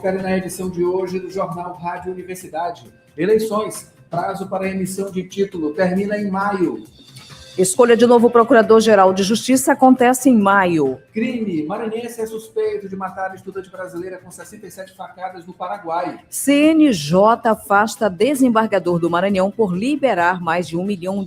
confere na edição de hoje do Jornal Rádio Universidade. Eleições. Prazo para emissão de título termina em maio. Escolha de novo Procurador-Geral de Justiça acontece em maio. Crime. Maranhense é suspeito de matar estudante brasileira com 67 facadas no Paraguai. CNJ afasta desembargador do Maranhão por liberar mais de R$1 milhão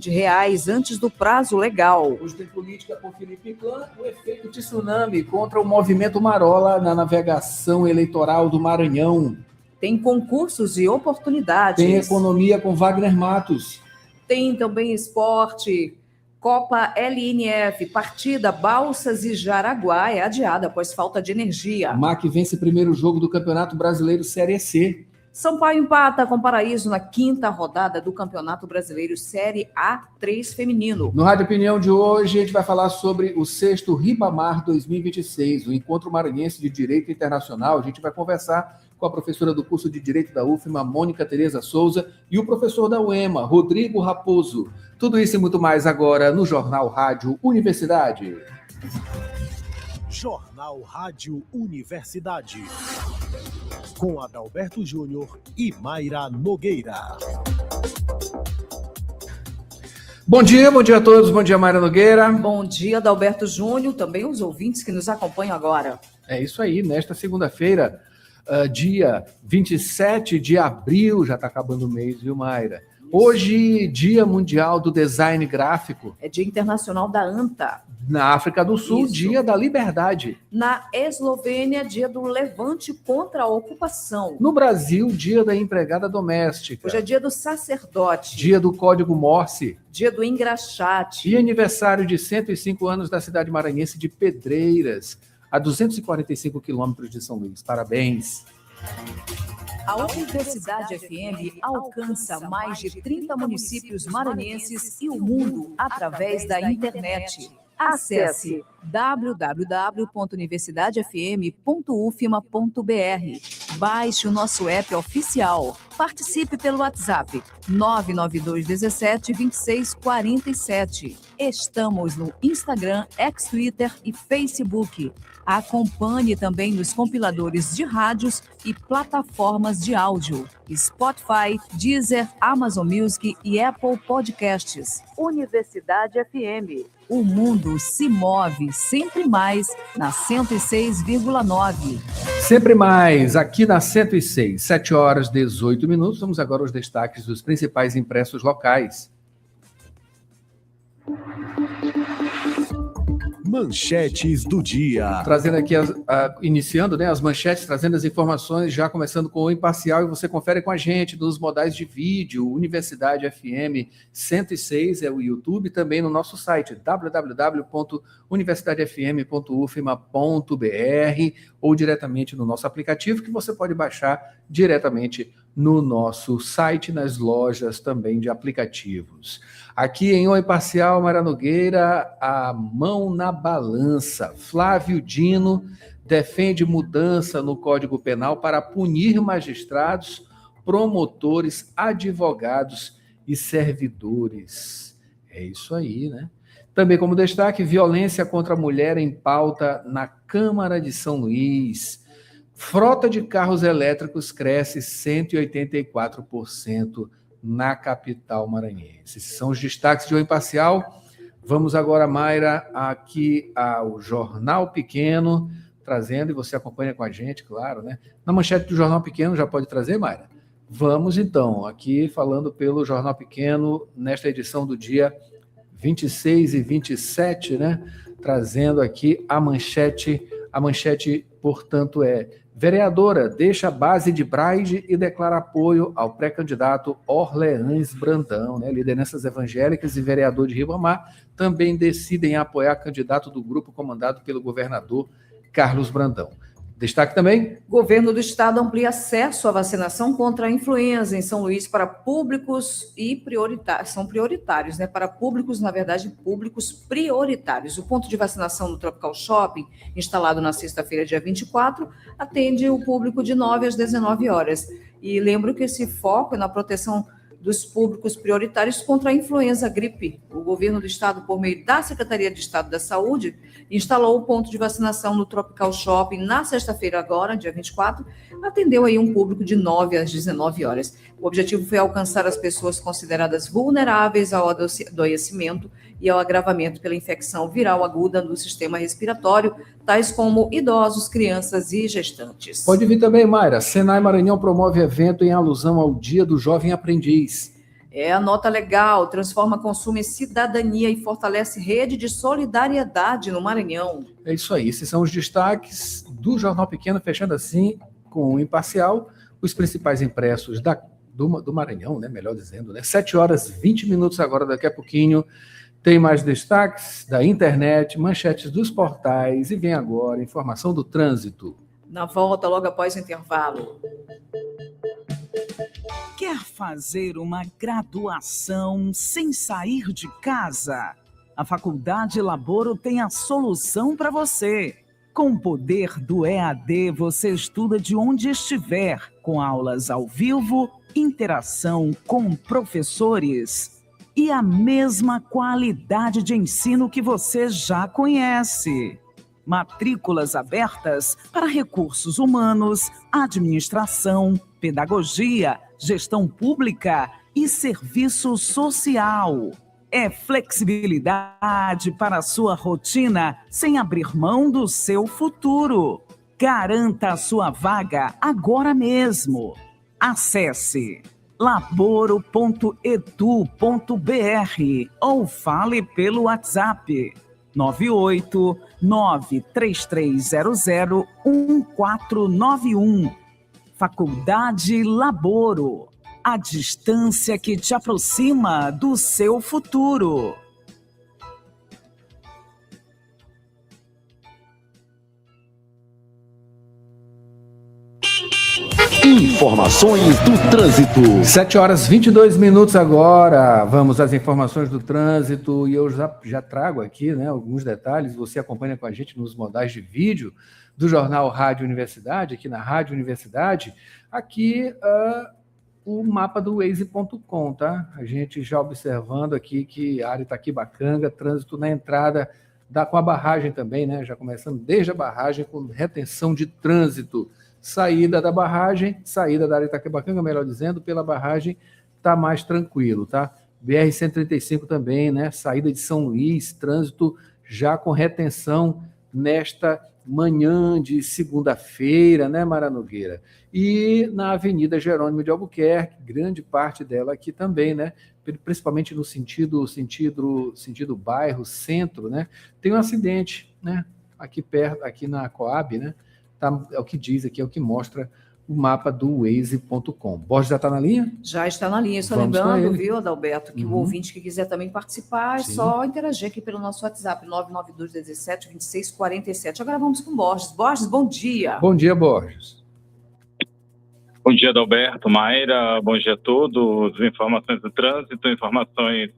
antes do prazo legal. Hoje tem política por Felipe Clã, o efeito tsunami contra o movimento Marola na navegação eleitoral do Maranhão. Tem concursos e oportunidades. Tem economia com Wagner Matos. Tem também esporte. Copa LNF, partida Balsas e Jaraguá é adiada após falta de energia. MAC vence primeiro jogo do Campeonato Brasileiro Série C. Sampaio empata com Paraíso na 5ª rodada do Campeonato Brasileiro Série A3 feminino. No Rádio Opinião de hoje, a gente vai falar sobre o 6º Ribamar 2026, o Encontro Maranhense de Direito Internacional. A gente vai conversar com a professora do curso de Direito da UFMA, Mônica Tereza Souza, e o professor da UEMA, Rodrigo Raposo. Tudo isso e muito mais agora no Jornal Rádio Universidade. Jornal Rádio Universidade. Com Adalberto Júnior e Mayra Nogueira. Bom dia a todos. Bom dia, Mayra Nogueira. Bom dia, Adalberto Júnior, também os ouvintes que nos acompanham agora. É isso aí, nesta segunda-feira, dia 27 de abril, já está acabando o mês, viu, Mayra? Hoje, Dia Mundial do Design Gráfico. É Dia Internacional da ANTA. Na África do Sul, isso. Dia da Liberdade. Na Eslovênia, Dia do Levante contra a Ocupação. No Brasil, Dia da Empregada Doméstica. Hoje é Dia do Sacerdote. Dia do Código Morse. Dia do Engraxate. E aniversário de 105 anos da cidade maranhense de Pedreiras, a 245 quilômetros de São Luís. Parabéns. A Universidade FM alcança mais de 30 municípios maranhenses e o mundo através da internet. Acesse www.universidadefm.ufma.br. Baixe o nosso app oficial. Participe pelo WhatsApp 992 17 26 47. Estamos no Instagram, X-Twitter e Facebook. Acompanhe também nos compiladores de rádios e plataformas de áudio. Spotify, Deezer, Amazon Music e Apple Podcasts. Universidade FM. O mundo se move sempre mais na 106,9. Sempre mais, aqui na 106, 7 horas 18 minutos. Vamos agora aos destaques dos principais impressos locais. Manchetes do dia. Trazendo aqui, iniciando, né, as manchetes, trazendo as informações, já começando com o Imparcial, e você confere com a gente nos modais de vídeo, Universidade FM 106, é o YouTube, também no nosso site, www.universidadefm.ufma.br, ou diretamente no nosso aplicativo, que você pode baixar diretamente no nosso site, nas lojas também de aplicativos. Aqui em O Imparcial, Mayra Nogueira, a mão na balança. Flávio Dino defende mudança no Código Penal para punir magistrados, promotores, advogados e servidores. É isso aí, né? Também como destaque, violência contra a mulher em pauta na Câmara de São Luís. Frota de carros elétricos cresce 184% na capital maranhense. Esses são os destaques de O Imparcial. Vamos agora, Mayra, aqui ao Jornal Pequeno, trazendo, e você acompanha com a gente, claro, né? Na manchete do Jornal Pequeno, já pode trazer, Mayra? Vamos, então, aqui falando pelo Jornal Pequeno, nesta edição do dia 26 e 27, né? Trazendo aqui a manchete, portanto, é: vereadora deixa a base de Braide e declara apoio ao pré-candidato Orleans Brandão, né? Lideranças evangélicas e vereador de Ribamar também decidem apoiar candidato do grupo comandado pelo governador Carlos Brandão. Destaque também: Governo do Estado amplia acesso à vacinação contra a influenza em São Luís para públicos e prioritários. São prioritários, né? Para públicos, na verdade, públicos prioritários. O ponto de vacinação do Tropical Shopping, instalado na sexta-feira, dia 24, atende o público de 9 às 19 horas. E lembro que esse foco é na proteção dos públicos prioritários contra a influenza gripe. O governo do estado, por meio da Secretaria de Estado da Saúde, instalou o ponto de vacinação no Tropical Shopping na sexta-feira agora, dia 24, atendeu aí um público de 9 às 19 horas. O objetivo foi alcançar as pessoas consideradas vulneráveis ao adoecimento e ao agravamento pela infecção viral aguda do sistema respiratório, tais como idosos, crianças e gestantes. Pode vir também, Mayra. Senai Maranhão promove evento em alusão ao Dia do Jovem Aprendiz. É a nota legal, transforma consumo em cidadania e fortalece rede de solidariedade no Maranhão. É isso aí, esses são os destaques do Jornal Pequeno, fechando assim com o Imparcial, os principais impressos do Maranhão, né, melhor dizendo, né? 7h20 agora, daqui a pouquinho, tem mais destaques da internet, manchetes dos portais e vem agora informação do trânsito. Na volta, logo após o intervalo. Quer fazer uma graduação sem sair de casa? A Faculdade Laboro tem a solução para você. Com o poder do EAD, você estuda de onde estiver, com aulas ao vivo, interação com professores e a mesma qualidade de ensino que você já conhece. Matrículas abertas para recursos humanos, administração, pedagogia, gestão pública e serviço social. É flexibilidade para a sua rotina sem abrir mão do seu futuro. Garanta a sua vaga agora mesmo. Acesse laboro.edu.br ou fale pelo WhatsApp 989-3300-1491. Faculdade Laboro. A distância que te aproxima do seu futuro. Informações do trânsito. 7h22 agora. Vamos às informações do trânsito e eu já trago aqui, né, alguns detalhes. Você acompanha com a gente nos modais de vídeo do jornal Rádio Universidade, aqui na Rádio Universidade. Aqui o mapa do Waze.com, tá? A gente já observando aqui que a área Itaquibacanga, trânsito na entrada com a barragem também, né? Já começando desde a barragem com retenção de trânsito. Saída da barragem, saída da área Itaquibacanga, melhor dizendo, pela barragem, tá mais tranquilo, tá? BR-135 também, né? Saída de São Luís, trânsito já com retenção nesta manhã de segunda-feira, né, Mara Nogueira? E na Avenida Jerônimo de Albuquerque, grande parte dela aqui também, né? Principalmente no sentido bairro, centro, né? Tem um acidente, né? Aqui perto, aqui na Coab, né? Tá, é o que diz aqui, é o que mostra o mapa do Waze.com. Borges já está na linha? Já está na linha. Só Vamos lembrando, viu, Adalberto, que o ouvinte que quiser também participar, é Sim. só interagir aqui pelo nosso WhatsApp, 992172647. Agora vamos com Borges. Borges, bom dia. Bom dia, Borges. Bom dia, Adalberto, Mayra, bom dia a todos. Informações do trânsito, informações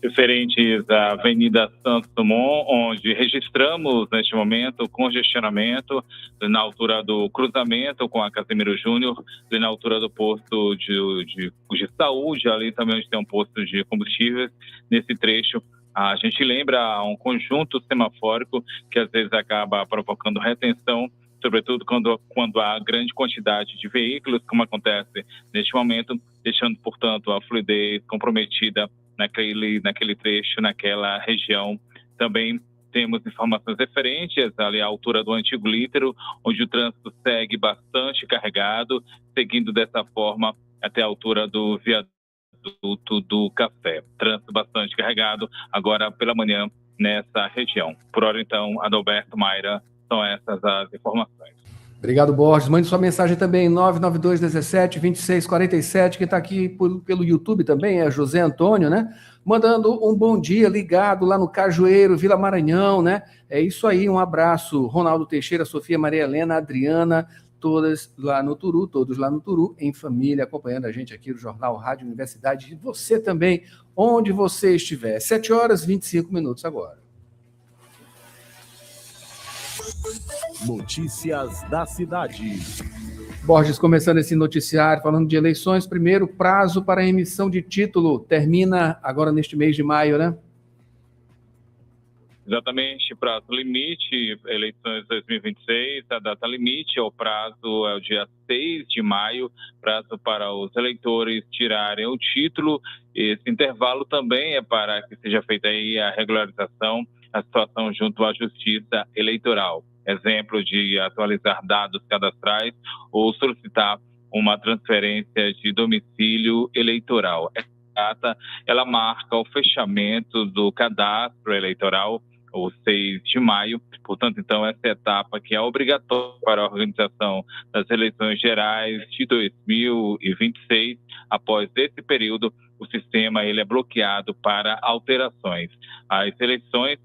referentes à Avenida Santos Dumont, onde registramos, neste momento, congestionamento na altura do cruzamento com a Casimiro Júnior, na altura do posto de saúde, ali também onde tem um posto de combustíveis. Nesse trecho, a gente lembra um conjunto semafórico que às vezes acaba provocando retenção, sobretudo quando há grande quantidade de veículos, como acontece neste momento, deixando, portanto, a fluidez comprometida naquele trecho, naquela região. Também temos informações referentes ali à altura do antigo Lítero, onde o trânsito segue bastante carregado, seguindo dessa forma até a altura do viaduto do Café. Trânsito bastante carregado agora pela manhã nessa região. Por hora, então, Adalberto, Mayra, são essas as informações. Obrigado, Borges. Mande sua mensagem também, 992172647. Quem está aqui pelo YouTube também é José Antônio, né? Mandando um bom dia, ligado lá no Cajueiro, Vila Maranhão, né? É isso aí, um abraço. Ronaldo Teixeira, Sofia Maria Helena, Adriana, todos lá no Turu, em família, acompanhando a gente aqui no Jornal Rádio Universidade. E você também, onde você estiver. 7h25 agora. Notícias da cidade. Borges, começando esse noticiário, falando de eleições, primeiro, prazo para emissão de título termina agora neste mês de maio, né? Exatamente, prazo limite, eleições 2026, a data limite, o prazo é o dia 6 de maio, prazo para os eleitores tirarem o título. Esse intervalo também é para que seja feita aí a regularização, a situação junto à Justiça Eleitoral. Exemplo de atualizar dados cadastrais ou solicitar uma transferência de domicílio eleitoral. Essa data, ela marca o fechamento do cadastro eleitoral, o 6 de maio, portanto, então, essa etapa que é obrigatória para a organização das eleições gerais de 2026, após esse período, o sistema ele é bloqueado para alterações. As eleições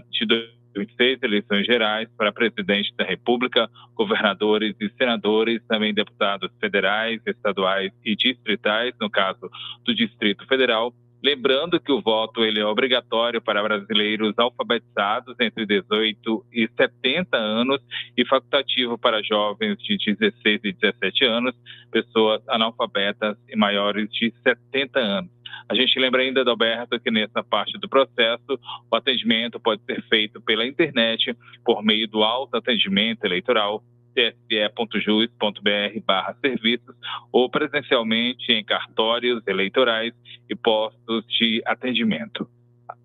de 2026, eleições gerais para presidente da República, governadores e senadores, também deputados federais, estaduais e distritais, no caso do Distrito Federal. Lembrando que o voto ele é obrigatório para brasileiros alfabetizados entre 18 e 70 anos e facultativo para jovens de 16 e 17 anos, pessoas analfabetas e maiores de 70 anos. A gente lembra ainda, Adalberto, que nessa parte do processo, o atendimento pode ser feito pela internet por meio do autoatendimento eleitoral, tse.jus.br/serviços ou presencialmente em cartórios eleitorais e postos de atendimento.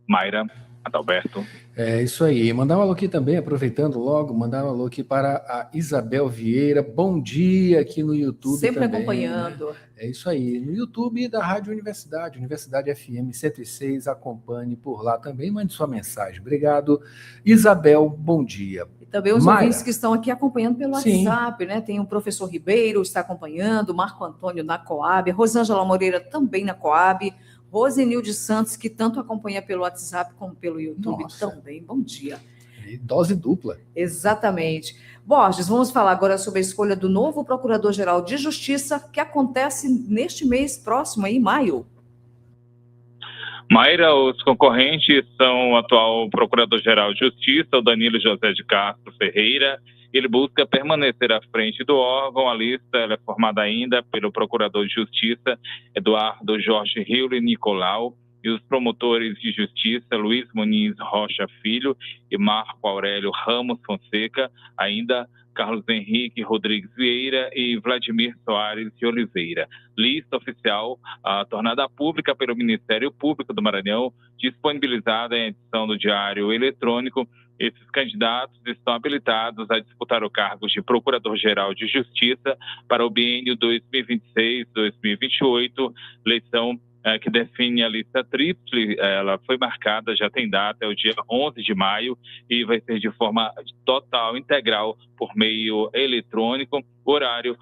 Mayra, Adalberto. É isso aí. Mandar um alô aqui também, aproveitando logo, mandar um alô aqui para a Isabel Vieira. Bom dia aqui no YouTube. Sempre também, acompanhando. Né? É isso aí. No YouTube da Rádio Universidade, Universidade FM 106, acompanhe por lá também, mande sua mensagem. Obrigado, Isabel, bom dia. E também os Mayra. ouvintes que estão aqui acompanhando pelo Sim. WhatsApp, né? Tem o professor Ribeiro, está acompanhando, Marco Antônio na Coab, Rosângela Moreira também na Coab, Rosenilde Santos, que tanto acompanha pelo WhatsApp como pelo YouTube. Nossa. Também. Bom dia. E dose dupla. Exatamente. Borges, vamos falar agora sobre a escolha do novo Procurador-Geral de Justiça, que acontece neste mês próximo, em maio. Mayra, os concorrentes são o atual Procurador-Geral de Justiça, o Danilo José de Castro Ferreira. Ele busca permanecer à frente do órgão. A lista ela é formada ainda pelo Procurador de Justiça, Eduardo Jorge Riuli Nicolau, e os promotores de justiça, Luiz Muniz Rocha Filho e Marco Aurélio Ramos Fonseca, ainda Carlos Henrique Rodrigues Vieira e Vladimir Soares de Oliveira. Lista oficial tornada pública pelo Ministério Público do Maranhão, disponibilizada em edição do Diário Eletrônico. Esses candidatos estão habilitados a disputar o cargo de Procurador-Geral de Justiça para o biênio 2026-2028, eleição que define a lista tríplice. Ela foi marcada, já tem data, é o dia 11 de maio e vai ser de forma total, integral, por meio eletrônico. Horário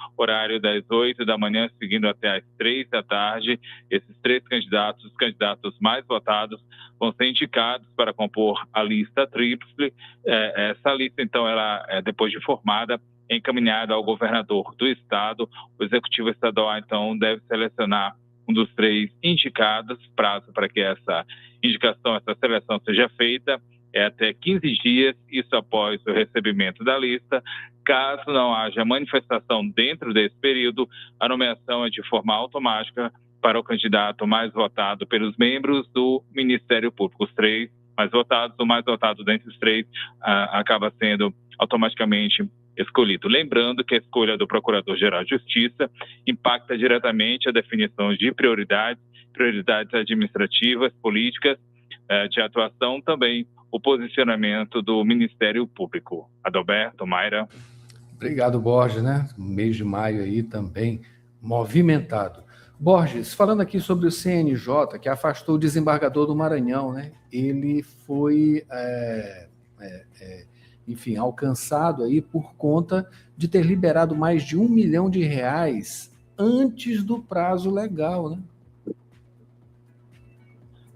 das 8 da manhã, seguindo até às 3 da tarde. Esses três candidatos, os candidatos mais votados, vão ser indicados para compor a lista tríplice. Essa lista, então, ela depois de formada, é encaminhada ao governador do estado. O executivo estadual, então, deve selecionar um dos três indicados. Prazo para que essa indicação, essa seleção seja feita é até 15 dias, isso após o recebimento da lista. Caso não haja manifestação dentro desse período, a nomeação é de forma automática para o candidato mais votado pelos membros do Ministério Público. Os três mais votados, o mais votado dentre os três acaba sendo automaticamente escolhido. Lembrando que a escolha do Procurador-Geral de Justiça impacta diretamente a definição de prioridades administrativas, políticas de atuação, também o posicionamento do Ministério Público. Adalberto, Mayra. Obrigado, Borges, né? Mês de maio aí também movimentado. Borges, falando aqui sobre o CNJ, que afastou o desembargador do Maranhão, né? Ele foi, enfim, alcançado aí por conta de ter liberado mais de R$1 milhão antes do prazo legal, né?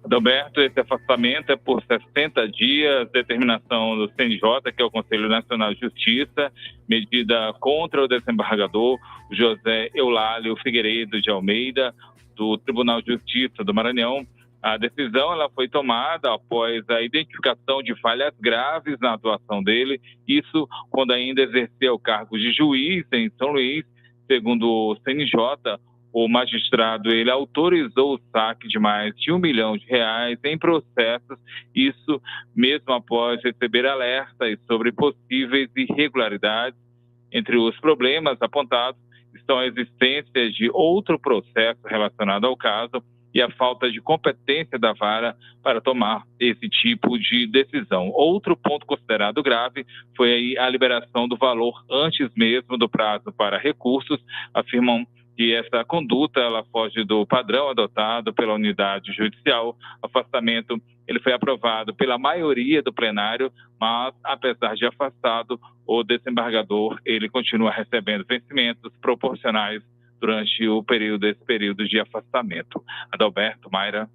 Adalberto, esse afastamento é por 60 dias, determinação do CNJ, que é o Conselho Nacional de Justiça, medida contra o desembargador José Eulálio Figueiredo de Almeida, do Tribunal de Justiça do Maranhão. A decisão ela foi tomada após a identificação de falhas graves na atuação dele, isso quando ainda exercia o cargo de juiz em São Luís, Segundo o CNJ, o magistrado ele autorizou o saque de mais de R$1 milhão em processos, isso mesmo após receber alertas sobre possíveis irregularidades. Entre os problemas apontados estão a existência de outro processo relacionado ao caso e a falta de competência da vara para tomar esse tipo de decisão. Outro ponto considerado grave foi aí a liberação do valor antes mesmo do prazo para recursos. Afirmam que essa conduta ela foge do padrão adotado pela unidade judicial. O afastamento ele foi aprovado pela maioria do plenário, mas apesar de afastado, o desembargador ele continua recebendo vencimentos proporcionais durante esse período de afastamento. Adalberto, Mayra.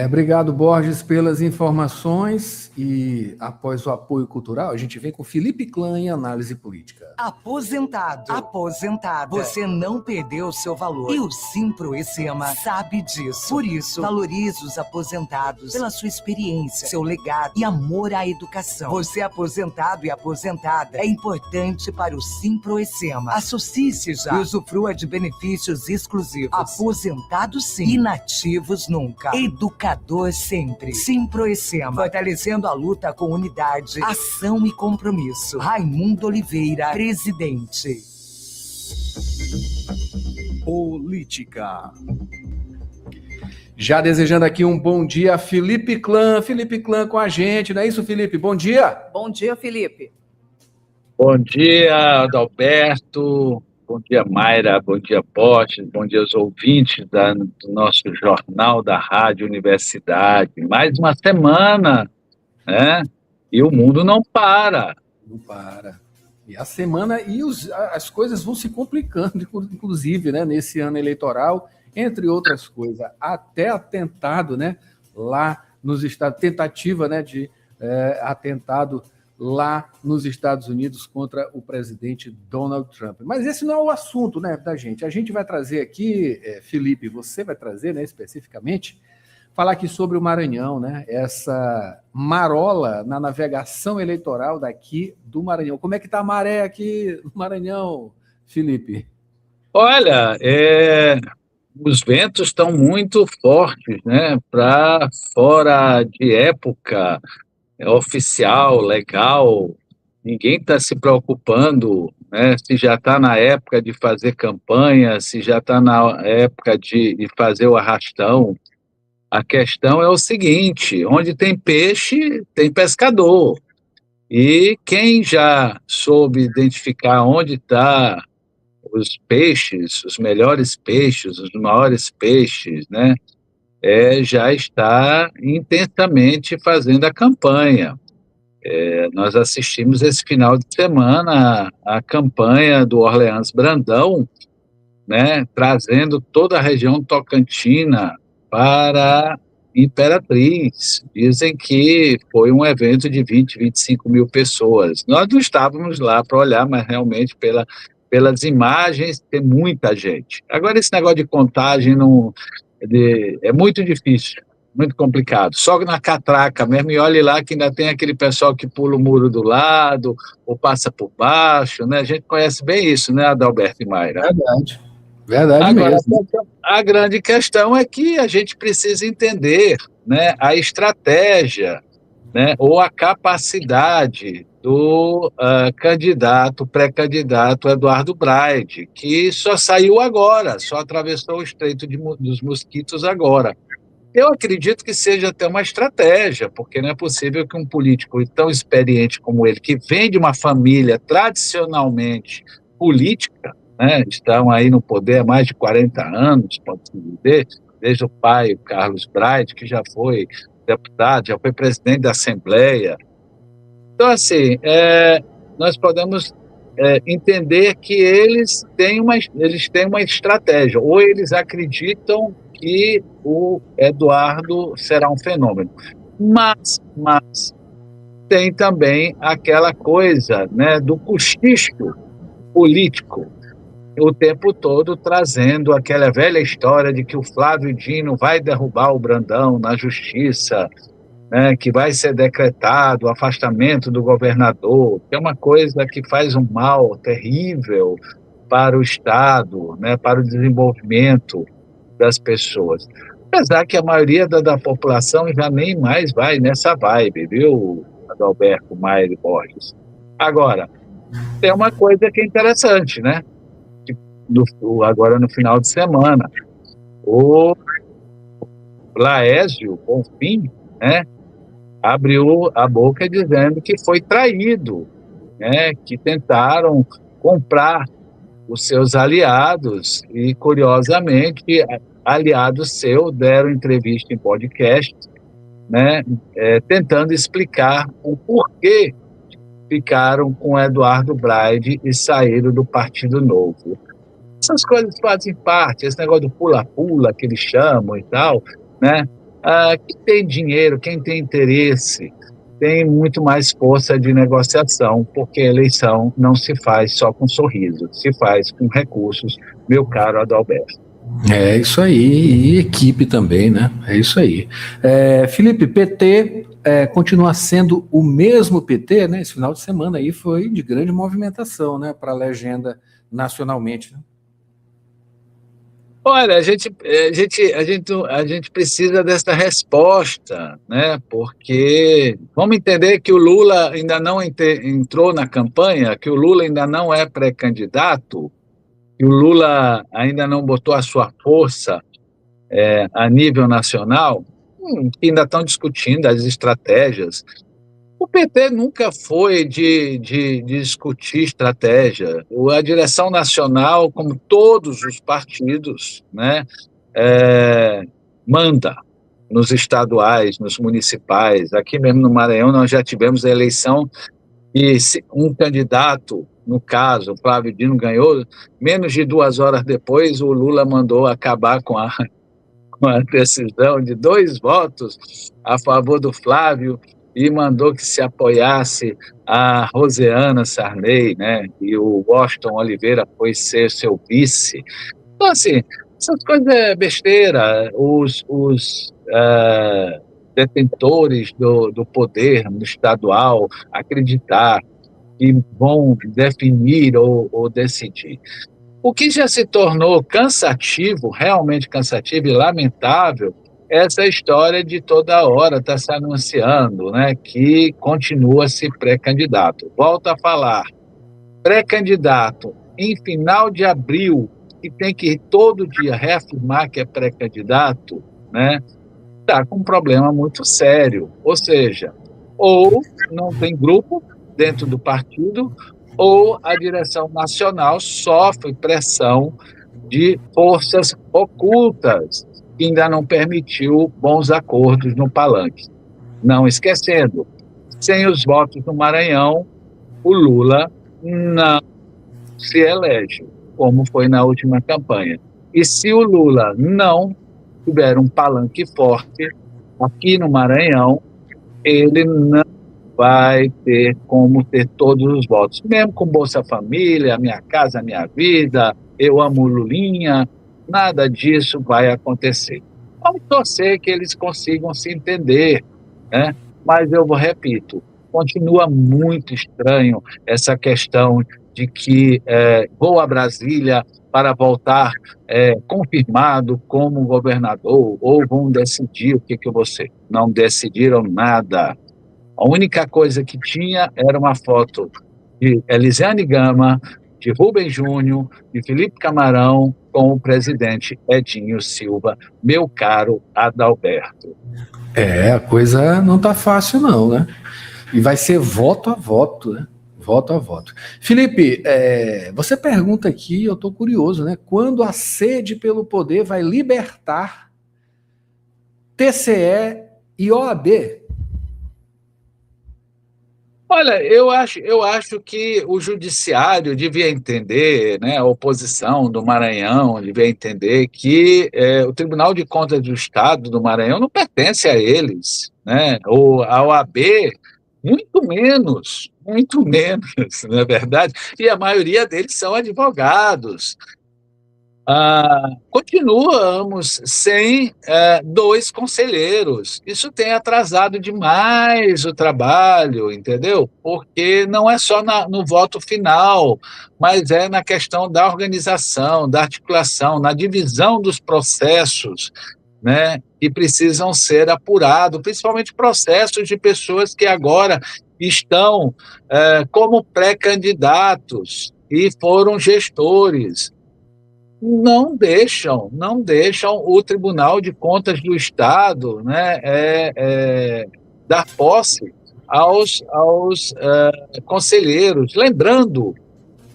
Obrigado, Borges, pelas informações, e após o apoio cultural, a gente vem com Felipe Clã em análise política. Aposentado, aposentada, você não perdeu o seu valor. E o Simproecema sabe disso. Por isso, valorize os aposentados pela sua experiência, seu legado e amor à educação. Você aposentado e aposentada é importante para o Simproecema. Associe-se já e usufrua de benefícios exclusivos. Aposentados sim, inativos nunca. Educador sempre. Simproecema, fortalecendo a luta com unidade, ação e compromisso. Raimundo Oliveira, presidente. Política. Já desejando aqui um bom dia a Felipe Clã. Felipe Clã com a gente, não é isso, Felipe? Bom dia. Bom dia, Felipe. Bom dia, Adalberto. Bom dia, Mayra. Bom dia, Borges. Bom dia aos ouvintes do nosso jornal da Rádio Universidade. Mais uma semana, né? E o mundo não para. Não para. E a semana e as coisas vão se complicando, inclusive, né, nesse ano eleitoral, entre outras coisas. Até atentado, né, lá nos Estados Unidos, tentativa, né, de atentado lá nos Estados Unidos contra o presidente Donald Trump. Mas esse não é o assunto, né, da gente. A gente vai trazer aqui, Felipe, você vai trazer, né, especificamente, falar aqui sobre o Maranhão, né, essa marola na navegação eleitoral daqui do Maranhão. Como é que está a maré aqui no Maranhão, Felipe? Olha, os ventos estão muito fortes, né, para fora de época oficial, legal, ninguém está se preocupando, né, se já está na época de fazer campanha, se já está na época de fazer o arrastão. A questão é o seguinte: onde tem peixe, tem pescador. E quem já soube identificar onde está os peixes, os melhores peixes, os maiores peixes, né, já está intensamente fazendo a campanha. Nós assistimos esse final de semana a campanha do Orleans Brandão, né, trazendo toda a região tocantina para Imperatriz. Dizem que foi um evento de 20, 25 mil pessoas. Nós não estávamos lá para olhar, mas realmente pelas imagens tem muita gente. Agora, esse negócio de contagem é muito difícil, muito complicado. Só na catraca mesmo, e olhe lá que ainda tem aquele pessoal que pula o muro do lado, ou passa por baixo, né? A gente conhece bem isso, né, Adalberto e Mayra? Verdade Agora, mesmo. a grande questão é que a gente precisa entender, né, a estratégia, né, ou a capacidade do pré-candidato Eduardo Braide, que só saiu agora, só atravessou o Estreito dos Mosquitos agora. Eu acredito que seja até uma estratégia, porque não é possível que um político tão experiente como ele, que vem de uma família tradicionalmente política, né, estão aí no poder há mais de 40 anos, pode-se dizer, desde o pai, o Carlos Braide, que já foi deputado, já foi presidente da Assembleia. Então, assim, nós podemos entender que eles têm uma estratégia, ou eles acreditam que o Eduardo será um fenômeno. Mas tem também aquela coisa, né, do cochicho político, o tempo todo trazendo aquela velha história de que o Flávio Dino vai derrubar o Brandão na justiça, né, que vai ser decretado o afastamento do governador, que é uma coisa que faz um mal terrível, para o Estado, né, para o desenvolvimento das pessoas. Apesar que a maioria da população já nem mais vai nessa vibe, viu, Adalberto, Maia e Borges? Agora, tem uma coisa que é interessante, né? Agora no final de semana, o Laésio Bonfim, né, abriu a boca dizendo que foi traído, né, que tentaram comprar os seus aliados e, curiosamente, aliados seus deram entrevista em podcast, né, tentando explicar o porquê ficaram com Eduardo Braide e saíram do Partido Novo. Essas coisas fazem parte, esse negócio do pula-pula que eles chamam e tal, né? Quem tem dinheiro, quem tem interesse, tem muito mais força de negociação, porque a eleição não se faz só com sorriso, se faz com recursos, meu caro Adalberto. É isso aí, e equipe também, né? É isso aí. Felipe, PT continua sendo o mesmo PT, né? Esse final de semana aí foi de grande movimentação, né? Para a legenda nacionalmente, né? Olha, a gente precisa dessa resposta, né? Porque vamos entender que o Lula ainda não entrou na campanha, que o Lula ainda não é pré-candidato, que o Lula ainda não botou a sua força a nível nacional, que ainda estão discutindo as estratégias. O PT nunca foi de discutir estratégia. A direção nacional, como todos os partidos, né, manda nos estaduais, nos municipais. Aqui mesmo no Maranhão nós já tivemos a eleição e um candidato, no caso, o Flávio Dino, ganhou. Menos de 2 horas depois, o Lula mandou acabar com a decisão de 2 votos a favor do Flávio e mandou que se apoiasse a Rosiana Sarney, né? E o Washington Oliveira foi ser seu vice. Então, assim, essas coisas é besteira. Os detentores do poder no estadual acreditar que vão definir ou decidir. O que já se tornou cansativo, realmente cansativo e lamentável, é essa história de toda hora estar se anunciando, né, que continua-se pré-candidato. Volto a falar, pré-candidato em final de abril, que tem que todo dia reafirmar que é pré-candidato, né, está com um problema muito sério. Ou seja, ou não tem grupo dentro do partido, ou a direção nacional sofre pressão de forças ocultas, que ainda não permitiu bons acordos no palanque. Não esquecendo, sem os votos no Maranhão, o Lula não se elege, como foi na última campanha. E se o Lula não tiver um palanque forte aqui no Maranhão, ele não vai ter como ter todos os votos, mesmo com Bolsa Família, Minha Casa Minha Vida, eu amo Lulinha, nada disso vai acontecer. Vamos torcer que eles consigam se entender, né? Mas eu repito, continua muito estranho essa questão de que vou a Brasília para voltar confirmado como governador, ou vão decidir o que eu vou ser. Não decidiram nada. A única coisa que tinha era uma foto de Elisiane Gama, de Rubem Júnior, de Felipe Camarão, com o presidente Edinho Silva, meu caro Adalberto. A coisa não está fácil não, né? E vai ser voto a voto, né? Voto a voto. Felipe, você pergunta aqui, eu estou curioso, né? Quando a sede pelo poder vai libertar TCE e OAB? Olha, eu acho que o judiciário devia entender, né, a oposição do Maranhão devia entender que o Tribunal de Contas do Estado do Maranhão não pertence a eles, né? A OAB, muito menos, não é verdade? E a maioria deles são advogados. continuamos sem 2 conselheiros. Isso tem atrasado demais o trabalho, entendeu? Porque não é só no voto final, mas é na questão da organização, da articulação, na divisão dos processos, né, que precisam ser apurados, principalmente processos de pessoas que agora estão como pré-candidatos e foram gestores. Não deixam o Tribunal de Contas do Estado, né, dar posse aos conselheiros. Lembrando,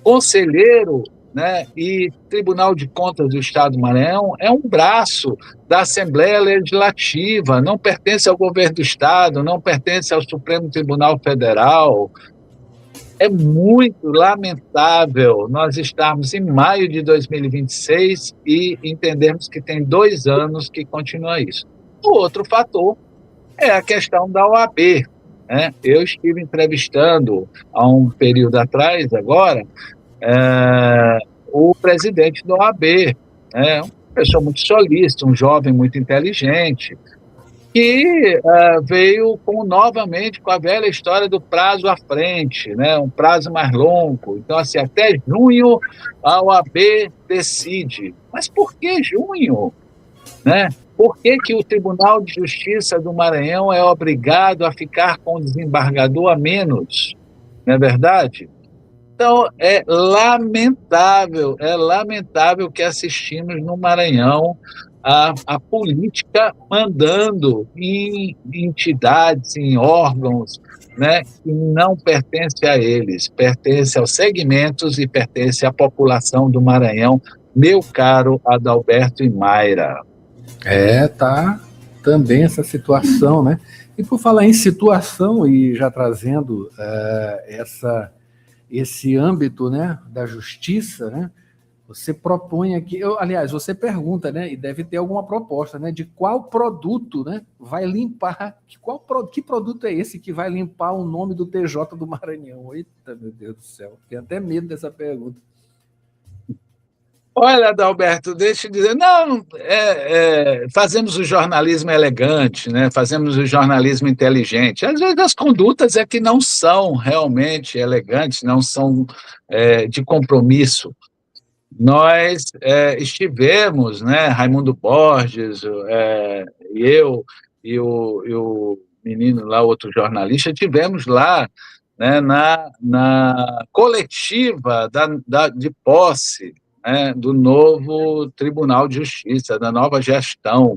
conselheiro, né, e Tribunal de Contas do Estado do Maranhão é um braço da Assembleia Legislativa, não pertence ao governo do Estado, não pertence ao Supremo Tribunal Federal. É muito lamentável nós estarmos em maio de 2026 e entendermos que tem 2 anos que continua isso. O outro fator é a questão da OAB, né? Eu estive entrevistando, há um período atrás, agora, o presidente da OAB, né? Uma pessoa muito solícita, um jovem muito inteligente, que veio novamente com a velha história do prazo à frente, né? Um prazo mais longo. Então, assim, até junho a OAB decide. Mas por que junho? Né? Por que o Tribunal de Justiça do Maranhão é obrigado a ficar com o desembargador a menos? Não é verdade? Então, é lamentável que assistimos no Maranhão a política mandando em entidades, em órgãos, né, que não pertence a eles, pertence aos segmentos e pertence à população do Maranhão, meu caro Adalberto e Mayra. Tá também essa situação, né? E por falar em situação, e já trazendo esse âmbito, né, da justiça, né? Você propõe aqui, aliás, você pergunta, né, e deve ter alguma proposta, né, de qual produto, né, vai limpar, que produto é esse que vai limpar o nome do TJ do Maranhão? Eita, meu Deus do céu, tenho até medo dessa pergunta. Olha, Adalberto, deixa eu dizer, não, fazemos o jornalismo elegante, né? Fazemos o jornalismo inteligente. Às vezes as condutas é que não são realmente elegantes, não são de compromisso. Nós estivemos, né, Raimundo Borges, e eu, e o menino lá, outro jornalista, estivemos lá, né, na coletiva de posse, né, do novo Tribunal de Justiça, da nova gestão.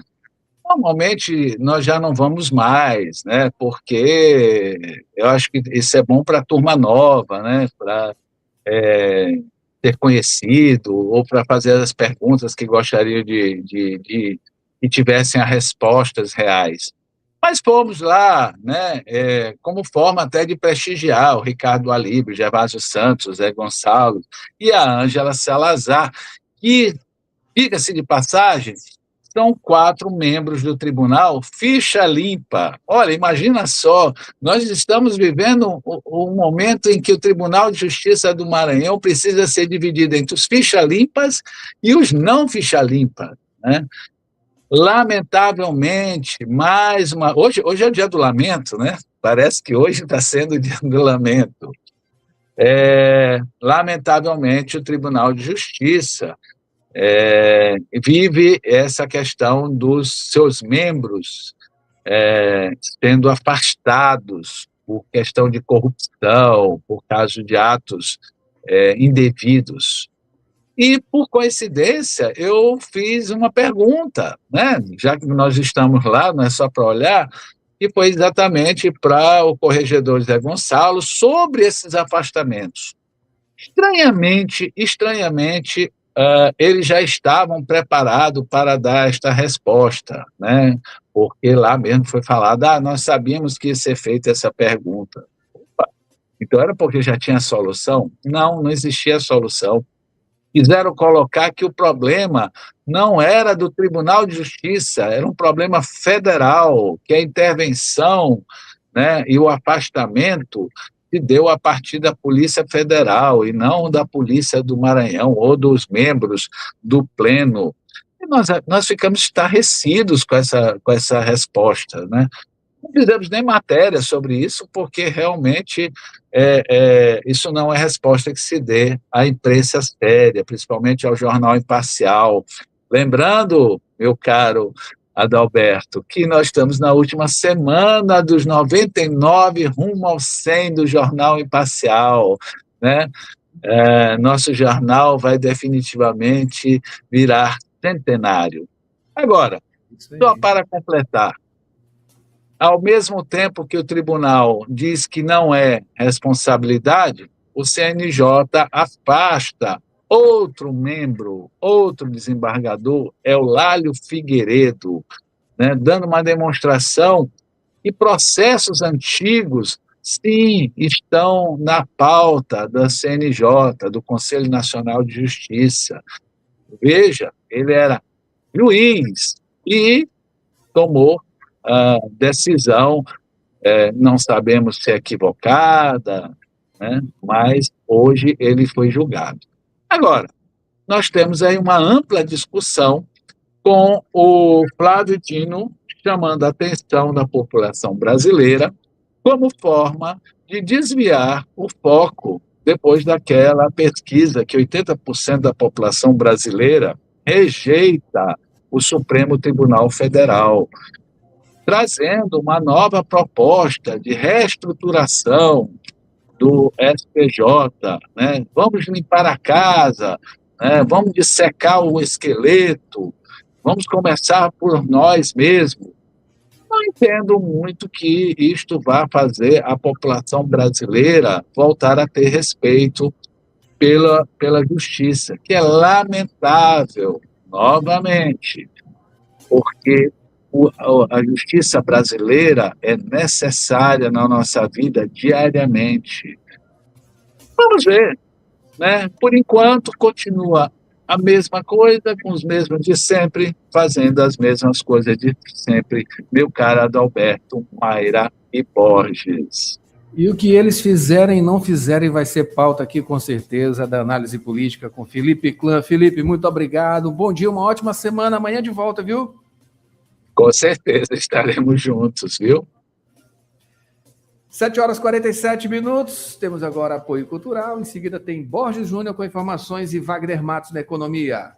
Normalmente nós já não vamos mais, né, porque eu acho que isso é bom para a turma nova, né, para ser conhecido ou para fazer as perguntas que gostariam que tivessem as respostas reais. Mas fomos lá, né, como forma até de prestigiar o Ricardo Alibe, Gervásio Santos, Zé Gonçalves e a Ângela Salazar, que, diga-se de passagem, são 4 membros do tribunal, ficha limpa. Olha, imagina só, nós estamos vivendo um momento em que o Tribunal de Justiça do Maranhão precisa ser dividido entre os ficha limpas e os não ficha limpa, né? Lamentavelmente, hoje é o dia do lamento, né? Parece que hoje está sendo o dia do lamento. Lamentavelmente, o Tribunal de Justiça vive essa questão dos seus membros sendo afastados por questão de corrupção, por causa de atos indevidos. E, por coincidência, eu fiz uma pergunta, né? Já que nós estamos lá, não é só para olhar, e foi exatamente para o corregedor Zé Gonçalo sobre esses afastamentos. Estranhamente, eles já estavam preparados para dar esta resposta, né? Porque lá mesmo foi falado, nós sabíamos que ia ser feita essa pergunta. Opa, então era porque já tinha solução? Não existia solução. Quiseram colocar que o problema não era do Tribunal de Justiça, era um problema federal, que a intervenção, né, e o afastamento se deu a partir da Polícia Federal e não da Polícia do Maranhão ou dos membros do Pleno. E nós ficamos estarrecidos com essa resposta, né? Não fizemos nem matéria sobre isso, porque realmente isso não é resposta que se dê à imprensa séria, principalmente ao jornal imparcial. Lembrando, meu caro Adalberto, que nós estamos na última semana dos 99 rumo ao 100 do jornal imparcial, né? Nosso jornal vai definitivamente virar centenário. Agora, só para completar, ao mesmo tempo que o tribunal diz que não é responsabilidade, o CNJ afasta outro membro, outro desembargador, é o Lálio Figueiredo, né, dando uma demonstração que processos antigos, sim, estão na pauta da CNJ, do Conselho Nacional de Justiça. Veja, ele era juiz e tomou a decisão, não sabemos se é equivocada, né, mas hoje ele foi julgado. Agora, nós temos aí uma ampla discussão com o Flávio Dino chamando a atenção da população brasileira como forma de desviar o foco depois daquela pesquisa que 80% da população brasileira rejeita o Supremo Tribunal Federal, trazendo uma nova proposta de reestruturação do STJ, né? Vamos limpar a casa, né? Vamos dissecar o esqueleto, vamos começar por nós mesmos. Não entendo muito que isto vá fazer a população brasileira voltar a ter respeito pela justiça, que é lamentável, novamente, porque a justiça brasileira é necessária na nossa vida diariamente. Vamos ver, né? Por enquanto, continua a mesma coisa, com os mesmos de sempre, fazendo as mesmas coisas de sempre, meu caro Adalberto, Mayra e Borges. E o que eles fizerem e não fizerem vai ser pauta aqui, com certeza, da análise política com Felipe Clã. Felipe, muito obrigado. Bom dia, uma ótima semana. Amanhã de volta, viu? Com certeza estaremos juntos, viu? 7h47. Temos agora apoio cultural. Em seguida tem Borges Júnior com informações e Wagner Matos na economia.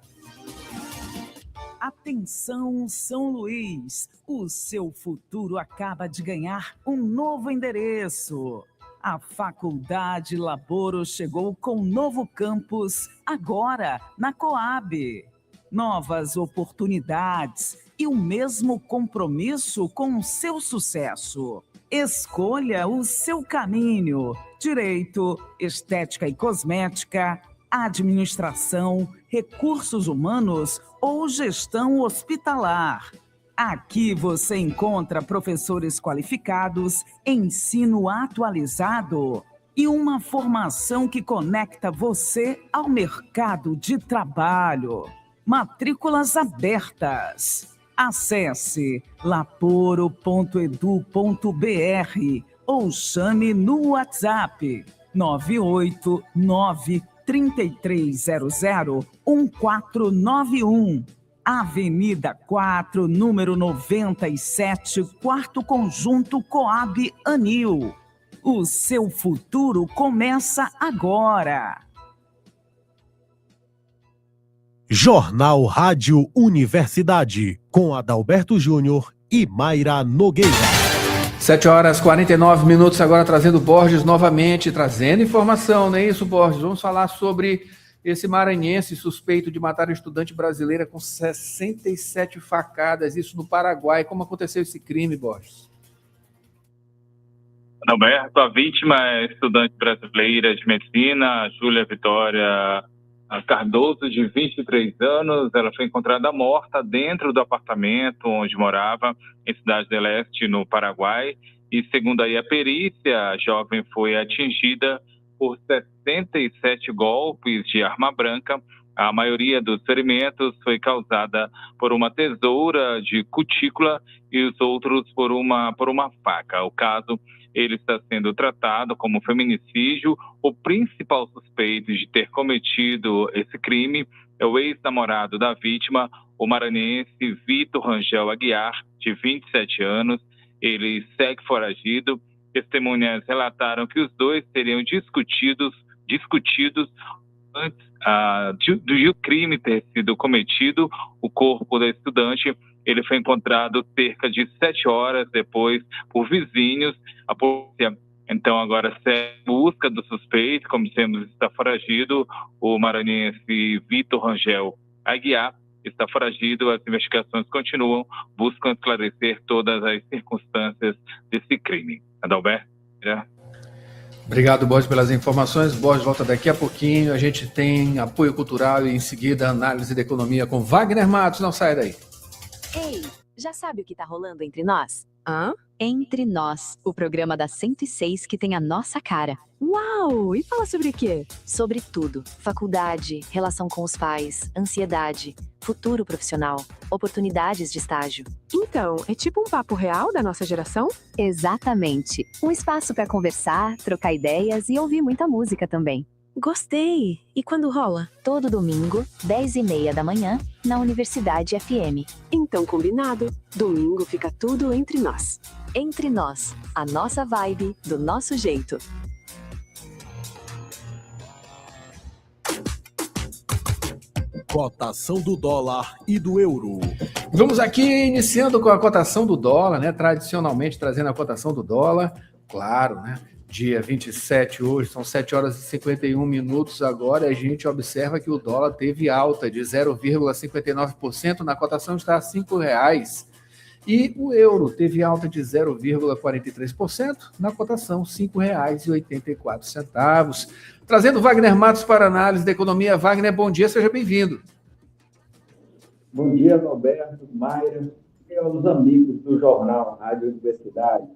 Atenção, São Luís! O seu futuro acaba de ganhar um novo endereço. A Faculdade Laboro chegou com um novo campus agora na Coab. Novas oportunidades e o mesmo compromisso com o seu sucesso. Escolha o seu caminho: direito, estética e cosmética, administração, recursos humanos ou gestão hospitalar. Aqui você encontra professores qualificados, ensino atualizado e uma formação que conecta você ao mercado de trabalho. Matrículas abertas. Acesse laporo.edu.br ou chame no WhatsApp 989-3300-1491. Avenida 4, número 97, quarto conjunto Coab Anil. O seu futuro começa agora. Jornal Rádio Universidade, com Adalberto Júnior e Mayra Nogueira. 7h49, agora trazendo Borges novamente, trazendo informação, não é isso, Borges? Vamos falar sobre esse maranhense suspeito de matar uma estudante brasileira com 67 facadas, isso no Paraguai. Como aconteceu esse crime, Borges? Alberto, a vítima é estudante brasileira de medicina, Júlia Vitória Cardoso, de 23 anos. Ela foi encontrada morta dentro do apartamento onde morava, em Cidade del Este, no Paraguai. E, segundo aí a perícia, a jovem foi atingida por 67 golpes de arma branca, A maioria dos ferimentos foi causada por uma tesoura de cutícula e os outros por uma faca. O caso, ele está sendo tratado como feminicídio. O principal suspeito de ter cometido esse crime é o ex-namorado da vítima, o maranhense Vitor Rangel Aguiar, de 27 anos. Ele segue foragido. Testemunhas relataram que os dois teriam discutidos antes do crime ter sido cometido. O corpo da estudante, ele foi encontrado cerca de 7 horas depois por vizinhos. A polícia, então, agora segue busca do suspeito, como dissemos, está foragido. O maranhense Vitor Rangel Aguiar está foragido. As investigações continuam, buscam esclarecer todas as circunstâncias desse crime. Adalberto? Obrigado, Borges, pelas informações. Borges volta daqui a pouquinho. A gente tem apoio cultural e, em seguida, análise da economia com Wagner Matos. Não saia daí. Ei, já sabe o que tá rolando entre nós? Hã? Entre Nós, o programa da 106 que tem a nossa cara. Uau! E fala sobre o quê? Sobre tudo. Faculdade, relação com os pais, ansiedade, futuro profissional, oportunidades de estágio. Então, é tipo um papo real da nossa geração? Exatamente. Um espaço para conversar, trocar ideias e ouvir muita música também. Gostei! E quando rola? Todo domingo, 10h30 da manhã, na Universidade FM. Então, combinado. Domingo fica tudo entre nós. Entre Nós, a nossa vibe, do nosso jeito. Cotação do dólar e do euro. Vamos aqui iniciando com a cotação do dólar, né? Tradicionalmente trazendo a cotação do dólar. Claro, né? Dia 27 hoje, são 7 horas e 51 minutos agora, e a gente observa que o dólar teve alta de 0,59%, na cotação está a R$ 5,00. E o euro teve alta de 0,43%, na cotação R$ 5,84. Trazendo Wagner Matos para análise da economia. Wagner, bom dia, seja bem-vindo. Bom dia, Roberto, Mayra e aos amigos do Jornal Rádio Universidade.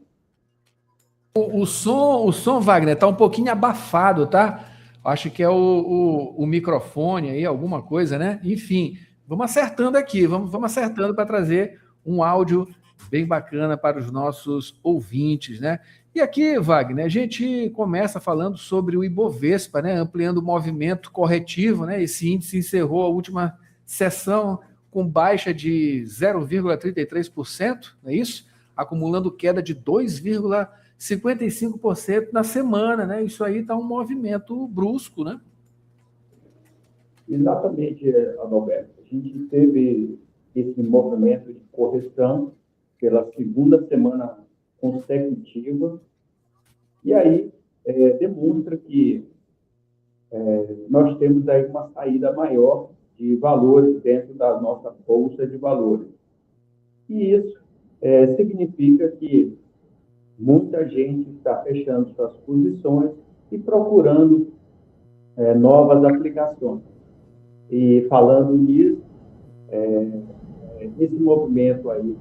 O som, Wagner, está um pouquinho abafado, tá? Acho que é o microfone aí, alguma coisa, né? Enfim, vamos acertando aqui, vamos acertando para trazer um áudio bem bacana para os nossos ouvintes, né? E aqui, Wagner, a gente começa falando sobre o Ibovespa, né? Ampliando o movimento corretivo, né? Esse índice encerrou a última sessão com baixa de 0,33%, não é isso? Acumulando queda de 2,55% na semana, né? Isso aí está um movimento brusco, né? Exatamente, Adalberto. A gente teve esse movimento de correção pela segunda semana consecutiva, e aí demonstra que nós temos aí uma saída maior de valores dentro da nossa bolsa de valores. E isso significa que muita gente está fechando suas posições e procurando novas aplicações. E falando nisso, esse movimento aí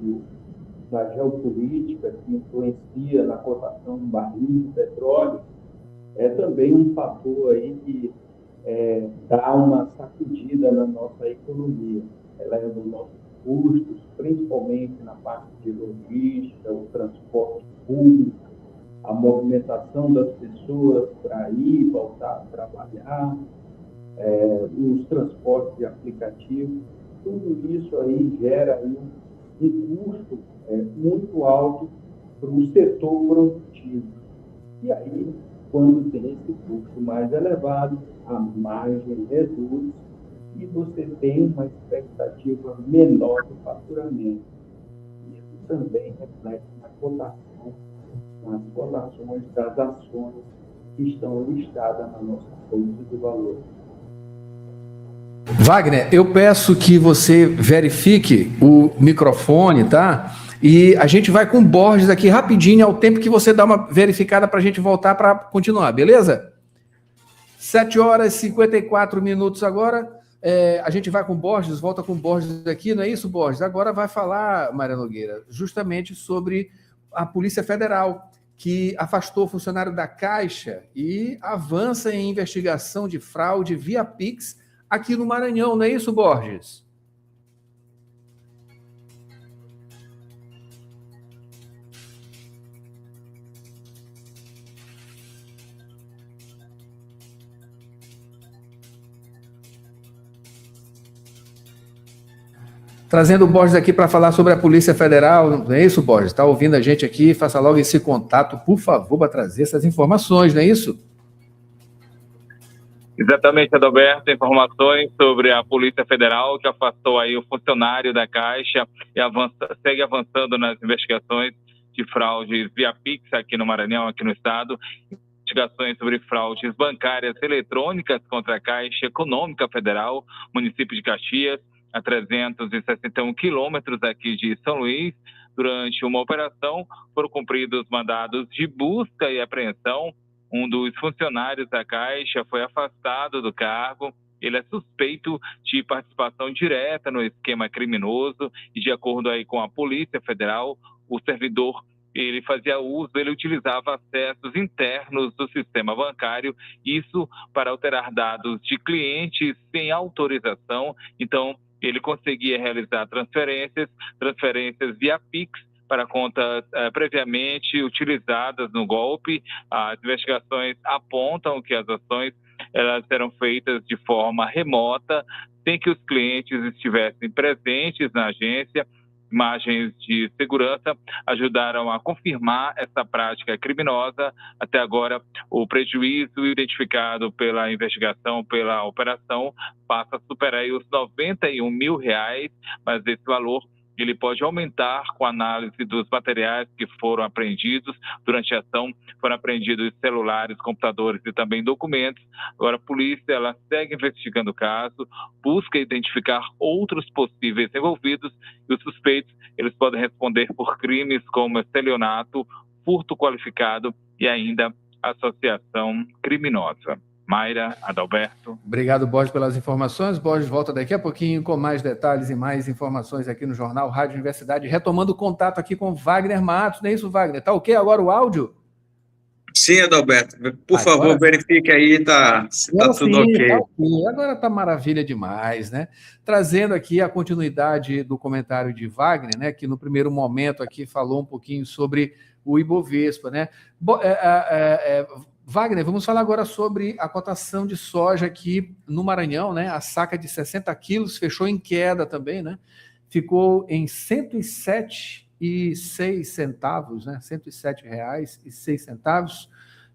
da geopolítica que influencia na cotação do barril de petróleo é também um fator aí que dá uma sacudida na nossa economia, eleva os nossos custos, principalmente na parte de logística, o transporte público, a movimentação das pessoas para ir e voltar a trabalhar, os transportes de aplicativo, tudo isso aí gera aí um custo muito alto para o setor produtivo. E aí, quando tem esse custo mais elevado, a margem reduz e você tem uma expectativa menor do faturamento. Isso também reflete na cotação, nas cotações das ações que estão listadas na nossa bolsa de valores. Wagner, eu peço que você verifique o microfone, tá? E a gente vai com o Borges aqui rapidinho, ao tempo que você dá uma verificada para a gente voltar para continuar, beleza? 7 horas e 54 minutos agora. A gente vai com o Borges, volta com o Borges aqui, não é isso, Borges? Agora vai falar, Maria Nogueira, justamente sobre a Polícia Federal, que afastou o funcionário da Caixa e avança em investigação de fraude via Pix aqui no Maranhão, não é isso, Borges? Trazendo o Borges aqui para falar sobre a Polícia Federal, não é isso, Borges? Está ouvindo a gente aqui? Faça logo esse contato, por favor, para trazer essas informações, não é isso? Exatamente, Adalberto, informações sobre a Polícia Federal que afastou aí o funcionário da Caixa e segue avançando nas investigações de fraudes via Pix aqui no Maranhão, aqui no estado. Investigações sobre fraudes bancárias eletrônicas contra a Caixa Econômica Federal, município de Caxias, a 361 quilômetros aqui de São Luís. Durante uma operação, foram cumpridos mandados de busca e apreensão. Um dos funcionários da Caixa foi afastado do cargo. Ele é suspeito de participação direta no esquema criminoso e, de acordo aí com a Polícia Federal, o servidor ele utilizava acessos internos do sistema bancário, isso para alterar dados de clientes sem autorização. Então, ele conseguia realizar transferências via Pix para contas previamente utilizadas no golpe. As investigações apontam que as ações elas eram feitas de forma remota, sem que os clientes estivessem presentes na agência. Imagens de segurança ajudaram a confirmar essa prática criminosa. Até agora, o prejuízo identificado pela investigação, pela operação, passa a superar os R$91 mil, mas esse valor ele pode aumentar com a análise dos materiais que foram apreendidos. Durante a ação, foram apreendidos celulares, computadores e também documentos. Agora, a polícia ela segue investigando o caso, busca identificar outros possíveis envolvidos e os suspeitos eles podem responder por crimes como estelionato, furto qualificado e ainda associação criminosa. Mayra, Adalberto. Obrigado, Borges, pelas informações. Borges volta daqui a pouquinho com mais detalhes e mais informações aqui no Jornal Rádio Universidade, retomando o contato aqui com Wagner Matos. Não é isso, Wagner? Tá ok agora o áudio? Sim, Adalberto. Por favor, verifique aí se tá tudo ok. Tá ok. Agora tá maravilha demais, né? Trazendo aqui a continuidade do comentário de Wagner, né? Que no primeiro momento aqui falou um pouquinho sobre o Ibovespa, né? Wagner, vamos falar agora sobre a cotação de soja aqui no Maranhão, né? A saca de 60 quilos fechou em queda também, né? Ficou em R$ 107,06, né? R$ 107,06.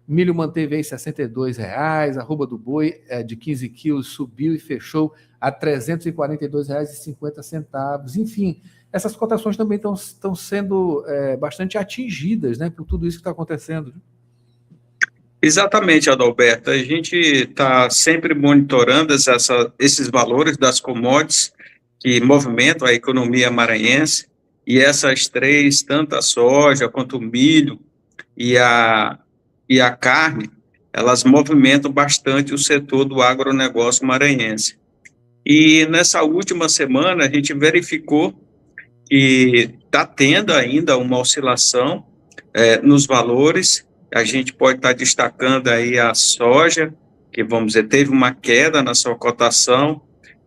Milho manteve aí R$ 62,00. Arroba do boi de 15 quilos subiu e fechou a R$ 342,50. Enfim, essas cotações também estão sendo bastante atingidas, né? Por tudo isso que está acontecendo. Exatamente, Adalberto. A gente está sempre monitorando esses valores das commodities que movimentam a economia maranhense, e essas três, tanto a soja quanto o milho e a carne, elas movimentam bastante o setor do agronegócio maranhense. E nessa última semana a gente verificou que está tendo ainda uma oscilação nos valores. A gente pode estar destacando aí a soja, que, vamos dizer, teve uma queda na sua cotação.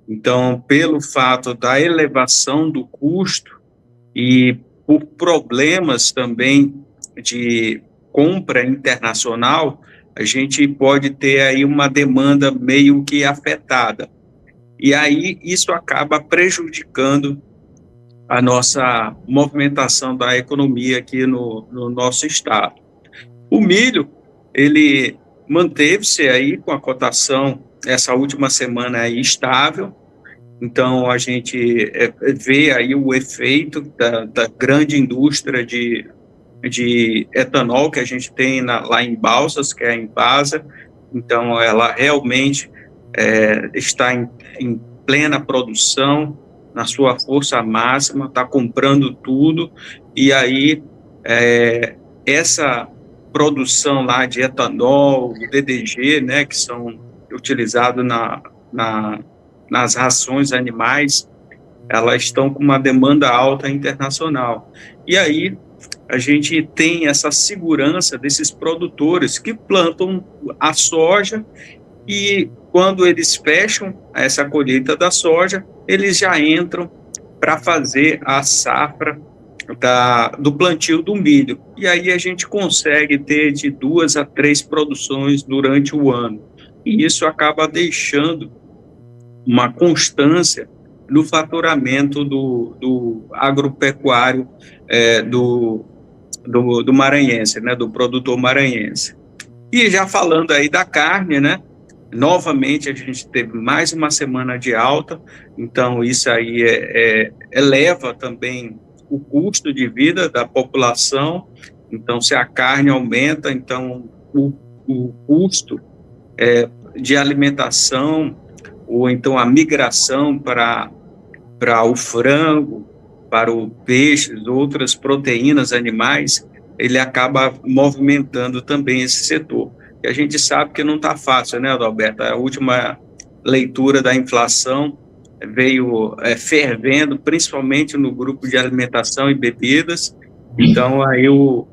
Então, pelo fato da elevação do custo e por problemas também de compra internacional, a gente pode ter aí uma demanda meio que afetada. E aí, isso acaba prejudicando a nossa movimentação da economia aqui no nosso estado. O milho, ele manteve-se aí com a cotação essa última semana aí estável. Então, a gente vê aí o efeito da grande indústria de etanol que a gente tem lá em Balsas, que é a Embasa. Então, ela realmente está em plena produção, na sua força máxima, está comprando tudo. E aí, essa produção lá de etanol, DDG, né, que são utilizados nas rações animais, elas estão com uma demanda alta internacional. E aí a gente tem essa segurança desses produtores que plantam a soja e quando eles fecham essa colheita da soja, eles já entram para fazer a safra do plantio do milho. E aí a gente consegue ter de 2 a 3 produções durante o ano. E isso acaba deixando uma constância no faturamento do agropecuário do maranhense, né, do produtor maranhense. E já falando aí da carne, né, novamente a gente teve mais uma semana de alta, então isso aí eleva também o custo de vida da população. Então, se a carne aumenta, então o custo de alimentação, ou então a migração para o frango, para o peixe, outras proteínas animais, ele acaba movimentando também esse setor. E a gente sabe que não está fácil, né, Adalberto? A última leitura da inflação veio fervendo, principalmente no grupo de alimentação e bebidas. Então, aí o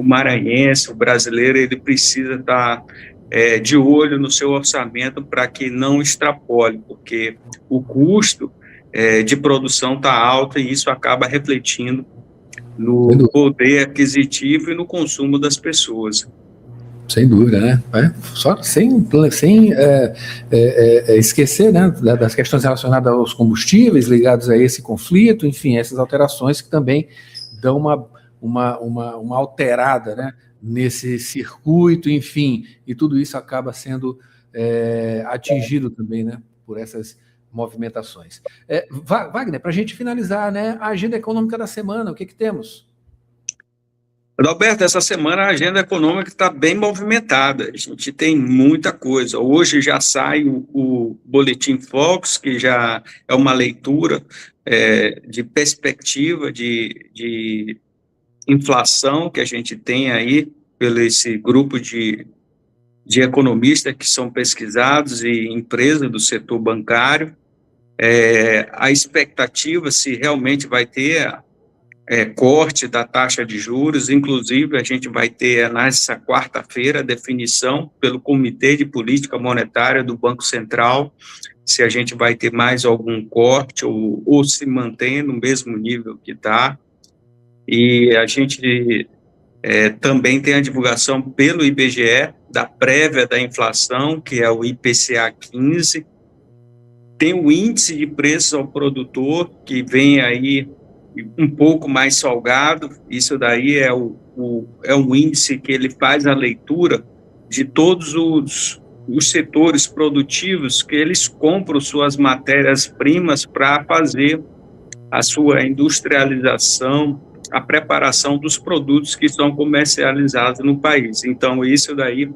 maranhense, o brasileiro, ele precisa estar de olho no seu orçamento para que não extrapole, porque o custo de produção está alto e isso acaba refletindo no poder aquisitivo e no consumo das pessoas. Sem dúvida, né? Só sem esquecer, né, das questões relacionadas aos combustíveis ligados a esse conflito, enfim, essas alterações que também dão uma alterada, né, nesse circuito, enfim, e tudo isso acaba sendo atingido também, né, por essas movimentações. Wagner, para a gente finalizar, né, a agenda econômica da semana, o que temos? Adalberto, essa semana a agenda econômica está bem movimentada, a gente tem muita coisa. Hoje já sai o Boletim Focus, que já é uma leitura de perspectiva de inflação que a gente tem aí pelo esse grupo de economistas que são pesquisados e empresas do setor bancário. A expectativa se realmente vai ter corte da taxa de juros, inclusive a gente vai ter nessa quarta-feira a definição pelo Comitê de Política Monetária do Banco Central, se a gente vai ter mais algum corte ou se mantém no mesmo nível que está. E a gente também tem a divulgação pelo IBGE da prévia da inflação, que é o IPCA 15, tem o índice de preços ao produtor, que vem aí um pouco mais salgado. Isso daí é um índice que ele faz a leitura de todos os setores produtivos que eles compram suas matérias-primas para fazer a sua industrialização, a preparação dos produtos que são comercializados no país. Então, isso daí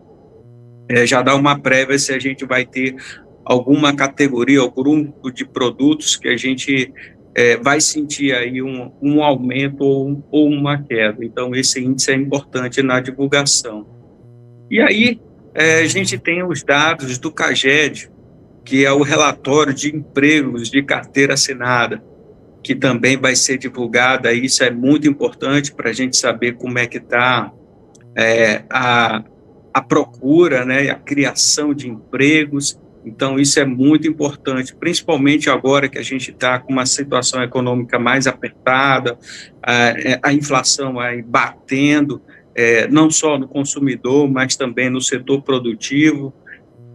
já dá uma prévia se a gente vai ter alguma categoria, algum grupo de produtos que a gente vai sentir aí um aumento ou uma queda. Então, esse índice é importante na divulgação. E aí, a gente tem os dados do CAGED, que é o relatório de empregos de carteira assinada, que também vai ser divulgado. Isso é muito importante para a gente saber como é que está a procura, né, a criação de empregos. Então, isso é muito importante, principalmente agora que a gente está com uma situação econômica mais apertada, a inflação aí batendo, não só no consumidor, mas também no setor produtivo.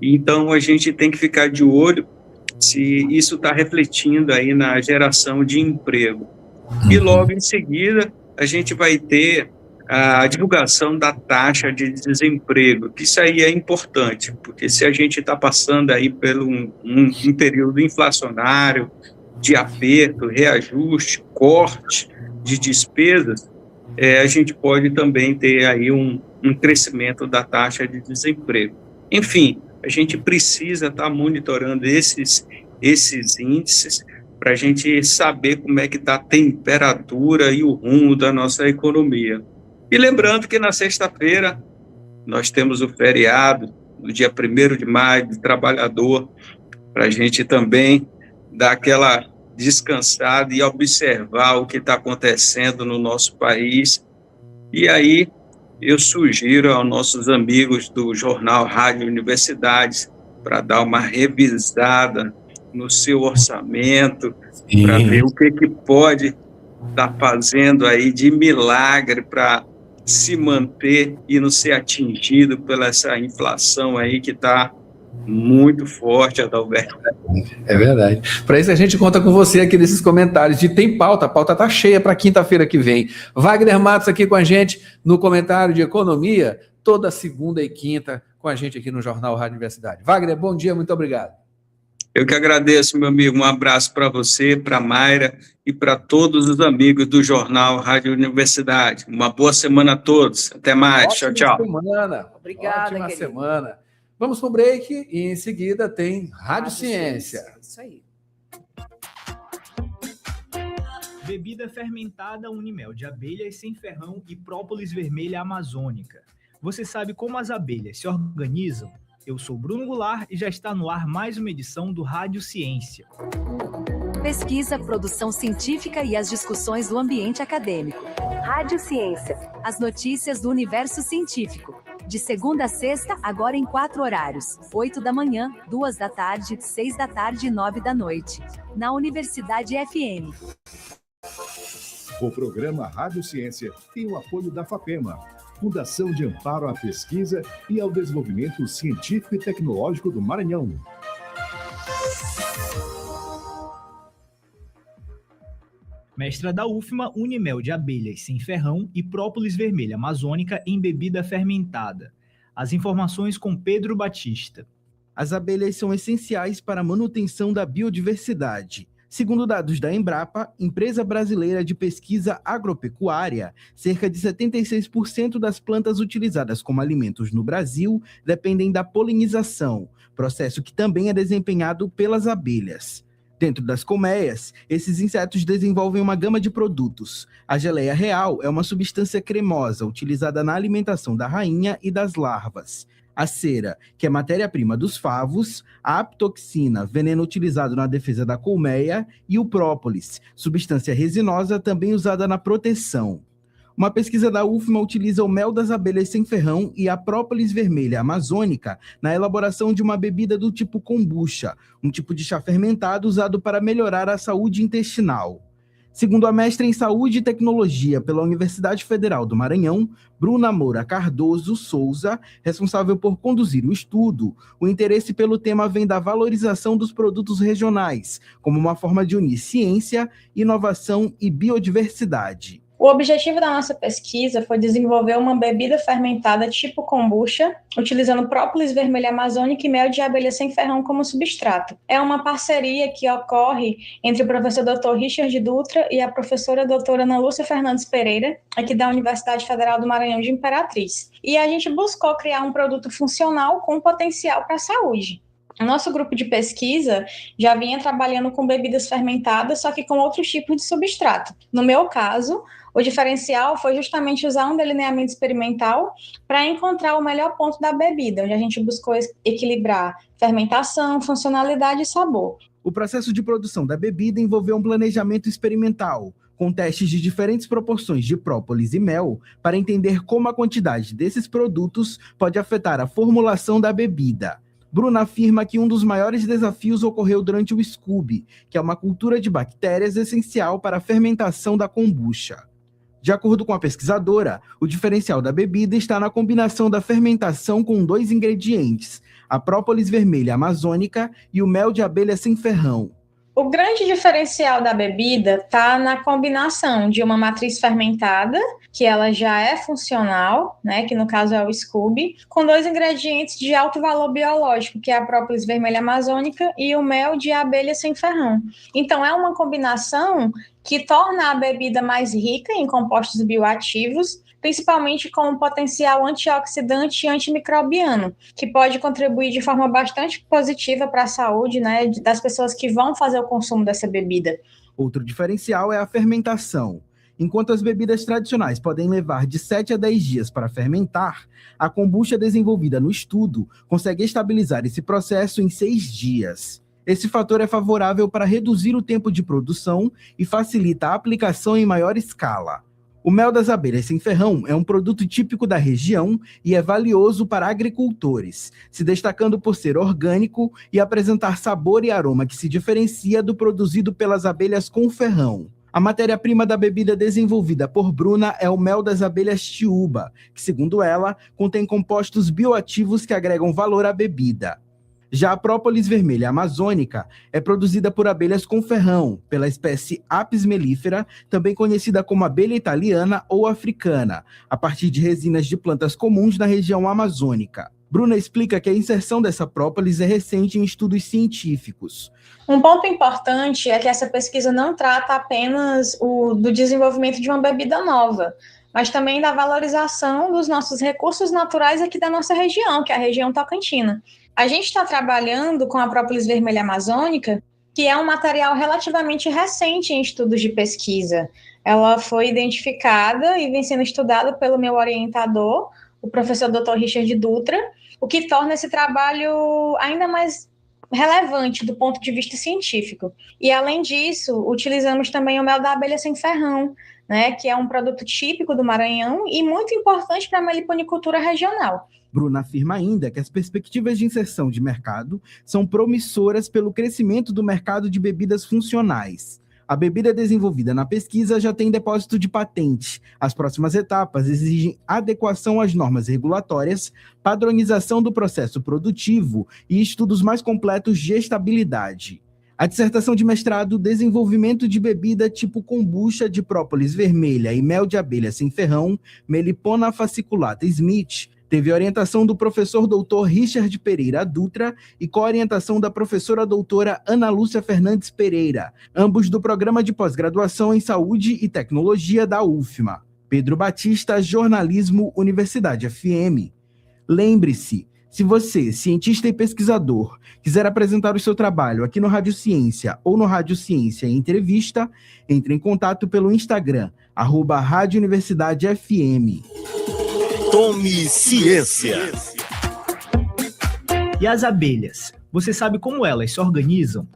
Então, a gente tem que ficar de olho se isso está refletindo aí na geração de emprego. E logo em seguida, a gente vai ter a divulgação da taxa de desemprego, que isso aí é importante, porque se a gente está passando aí por um período inflacionário, de aperto, reajuste, corte de despesas, a gente pode também ter aí um crescimento da taxa de desemprego. Enfim, a gente precisa estar monitorando esses índices para a gente saber como é que está a temperatura e o rumo da nossa economia. E lembrando que na sexta-feira nós temos o feriado, no dia 1º de maio, do trabalhador, para a gente também dar aquela descansada e observar o que está acontecendo no nosso país. E aí eu sugiro aos nossos amigos do Jornal Rádio Universidades para dar uma revisada no seu orçamento, para ver o que pode estar fazendo aí de milagre para se manter e não ser atingido pela essa inflação aí que está muito forte, Adalberto. É verdade. Para isso a gente conta com você aqui nesses comentários. E tem pauta, a pauta está cheia para quinta-feira que vem. Wagner Matos aqui com a gente no comentário de economia, toda segunda e quinta com a gente aqui no Jornal Rádio Universidade. Wagner, bom dia, muito obrigado. Eu que agradeço, meu amigo. Um abraço para você, para a Mayra e para todos os amigos do Jornal Rádio Universidade. Uma boa semana a todos. Até mais. Ótima tchau, tchau. Semana. Obrigada, ótima querido. Semana. Vamos para o break e em seguida tem Rádio Ciência. Isso aí. Bebida fermentada Unimel de abelhas sem ferrão e própolis vermelha amazônica. Você sabe como as abelhas se organizam? Eu sou Bruno Goulart e já está no ar mais uma edição do Rádio Ciência. Pesquisa, produção científica e as discussões do ambiente acadêmico. Rádio Ciência. As notícias do universo científico. De segunda a sexta, agora em 4 horários. 8 da manhã, 2 da tarde, 6 da tarde e 9 da noite. Na Universidade FM. O programa Rádio Ciência tem o apoio da FAPEMA, Fundação de Amparo à Pesquisa e ao Desenvolvimento Científico e Tecnológico do Maranhão. Mestra da UFMA, Unimel de abelhas sem ferrão e própolis vermelha amazônica em bebida fermentada. As informações com Pedro Batista. As abelhas são essenciais para a manutenção da biodiversidade. Segundo dados da Embrapa, empresa brasileira de pesquisa agropecuária, cerca de 76% das plantas utilizadas como alimentos no Brasil dependem da polinização, processo que também é desempenhado pelas abelhas. Dentro das colmeias, esses insetos desenvolvem uma gama de produtos. A geleia real é uma substância cremosa utilizada na alimentação da rainha e das larvas. A cera, que é matéria-prima dos favos, a aptoxina, veneno utilizado na defesa da colmeia, e o própolis, substância resinosa também usada na proteção. Uma pesquisa da UFMA utiliza o mel das abelhas sem ferrão e a própolis vermelha amazônica na elaboração de uma bebida do tipo kombucha, um tipo de chá fermentado usado para melhorar a saúde intestinal. Segundo a mestra em Saúde e Tecnologia pela Universidade Federal do Maranhão, Bruna Moura Cardoso Souza, responsável por conduzir o estudo, o interesse pelo tema vem da valorização dos produtos regionais, como uma forma de unir ciência, inovação e biodiversidade. O objetivo da nossa pesquisa foi desenvolver uma bebida fermentada tipo kombucha, utilizando própolis vermelha amazônica e mel de abelha sem ferrão como substrato. É uma parceria que ocorre entre o professor Dr. Richard Dutra e a professora doutora Ana Lúcia Fernandes Pereira, aqui da Universidade Federal do Maranhão de Imperatriz. E a gente buscou criar um produto funcional com potencial para a saúde. O nosso grupo de pesquisa já vinha trabalhando com bebidas fermentadas, só que com outros tipos de substrato. No meu caso, o diferencial foi justamente usar um delineamento experimental para encontrar o melhor ponto da bebida, onde a gente buscou equilibrar fermentação, funcionalidade e sabor. O processo de produção da bebida envolveu um planejamento experimental, com testes de diferentes proporções de própolis e mel, para entender como a quantidade desses produtos pode afetar a formulação da bebida. Bruna afirma que um dos maiores desafios ocorreu durante o Scooby, que é uma cultura de bactérias essencial para a fermentação da kombucha. De acordo com a pesquisadora, o diferencial da bebida está na combinação da fermentação com 2 ingredientes, a própolis vermelha amazônica e o mel de abelha sem ferrão. O grande diferencial da bebida está na combinação de uma matriz fermentada, que ela já é funcional, né, que no caso é o Scooby, com 2 ingredientes de alto valor biológico, que é a própolis vermelha amazônica e o mel de abelha sem ferrão. Então é uma combinação que torna a bebida mais rica em compostos bioativos, principalmente com um potencial antioxidante e antimicrobiano, que pode contribuir de forma bastante positiva para a saúde, né, das pessoas que vão fazer o consumo dessa bebida. Outro diferencial é a fermentação. Enquanto as bebidas tradicionais podem levar de 7 a 10 dias para fermentar, a kombucha desenvolvida no estudo consegue estabilizar esse processo em 6 dias. Esse fator é favorável para reduzir o tempo de produção e facilita a aplicação em maior escala. O mel das abelhas sem ferrão é um produto típico da região e é valioso para agricultores, se destacando por ser orgânico e apresentar sabor e aroma que se diferencia do produzido pelas abelhas com ferrão. A matéria-prima da bebida desenvolvida por Bruna é o mel das abelhas tiúba, que, segundo ela, contém compostos bioativos que agregam valor à bebida. Já a própolis vermelha amazônica é produzida por abelhas com ferrão, pela espécie Apis mellifera, também conhecida como abelha italiana ou africana, a partir de resinas de plantas comuns na região amazônica. Bruna explica que a inserção dessa própolis é recente em estudos científicos. Um ponto importante é que essa pesquisa não trata apenas do desenvolvimento de uma bebida nova, mas também da valorização dos nossos recursos naturais aqui da nossa região, que é a região tocantina. A gente está trabalhando com a própolis vermelha amazônica, que é um material relativamente recente em estudos de pesquisa. Ela foi identificada e vem sendo estudada pelo meu orientador, o professor Dr. Richard Dutra, o que torna esse trabalho ainda mais relevante do ponto de vista científico. E, além disso, utilizamos também o mel da abelha sem ferrão, né, que é um produto típico do Maranhão e muito importante para a meliponicultura regional. Bruna afirma ainda que as perspectivas de inserção de mercado são promissoras pelo crescimento do mercado de bebidas funcionais. A bebida desenvolvida na pesquisa já tem depósito de patente. As próximas etapas exigem adequação às normas regulatórias, padronização do processo produtivo e estudos mais completos de estabilidade. A dissertação de mestrado Desenvolvimento de bebida tipo kombucha de própolis vermelha e mel de abelha sem ferrão, Melipona fasciculata Smith, teve orientação do professor doutor Richard Pereira Dutra e co-orientação da professora doutora Ana Lúcia Fernandes Pereira, ambos do Programa de Pós-Graduação em Saúde e Tecnologia da UFMA. Pedro Batista, Jornalismo, Universidade FM. Lembre-se, se você, cientista e pesquisador, quiser apresentar o seu trabalho aqui no Rádio Ciência ou no Rádio Ciência em Entrevista, entre em contato pelo Instagram, @Rádio Universidade FM. Tome ciência. E as abelhas? Você sabe como elas se organizam?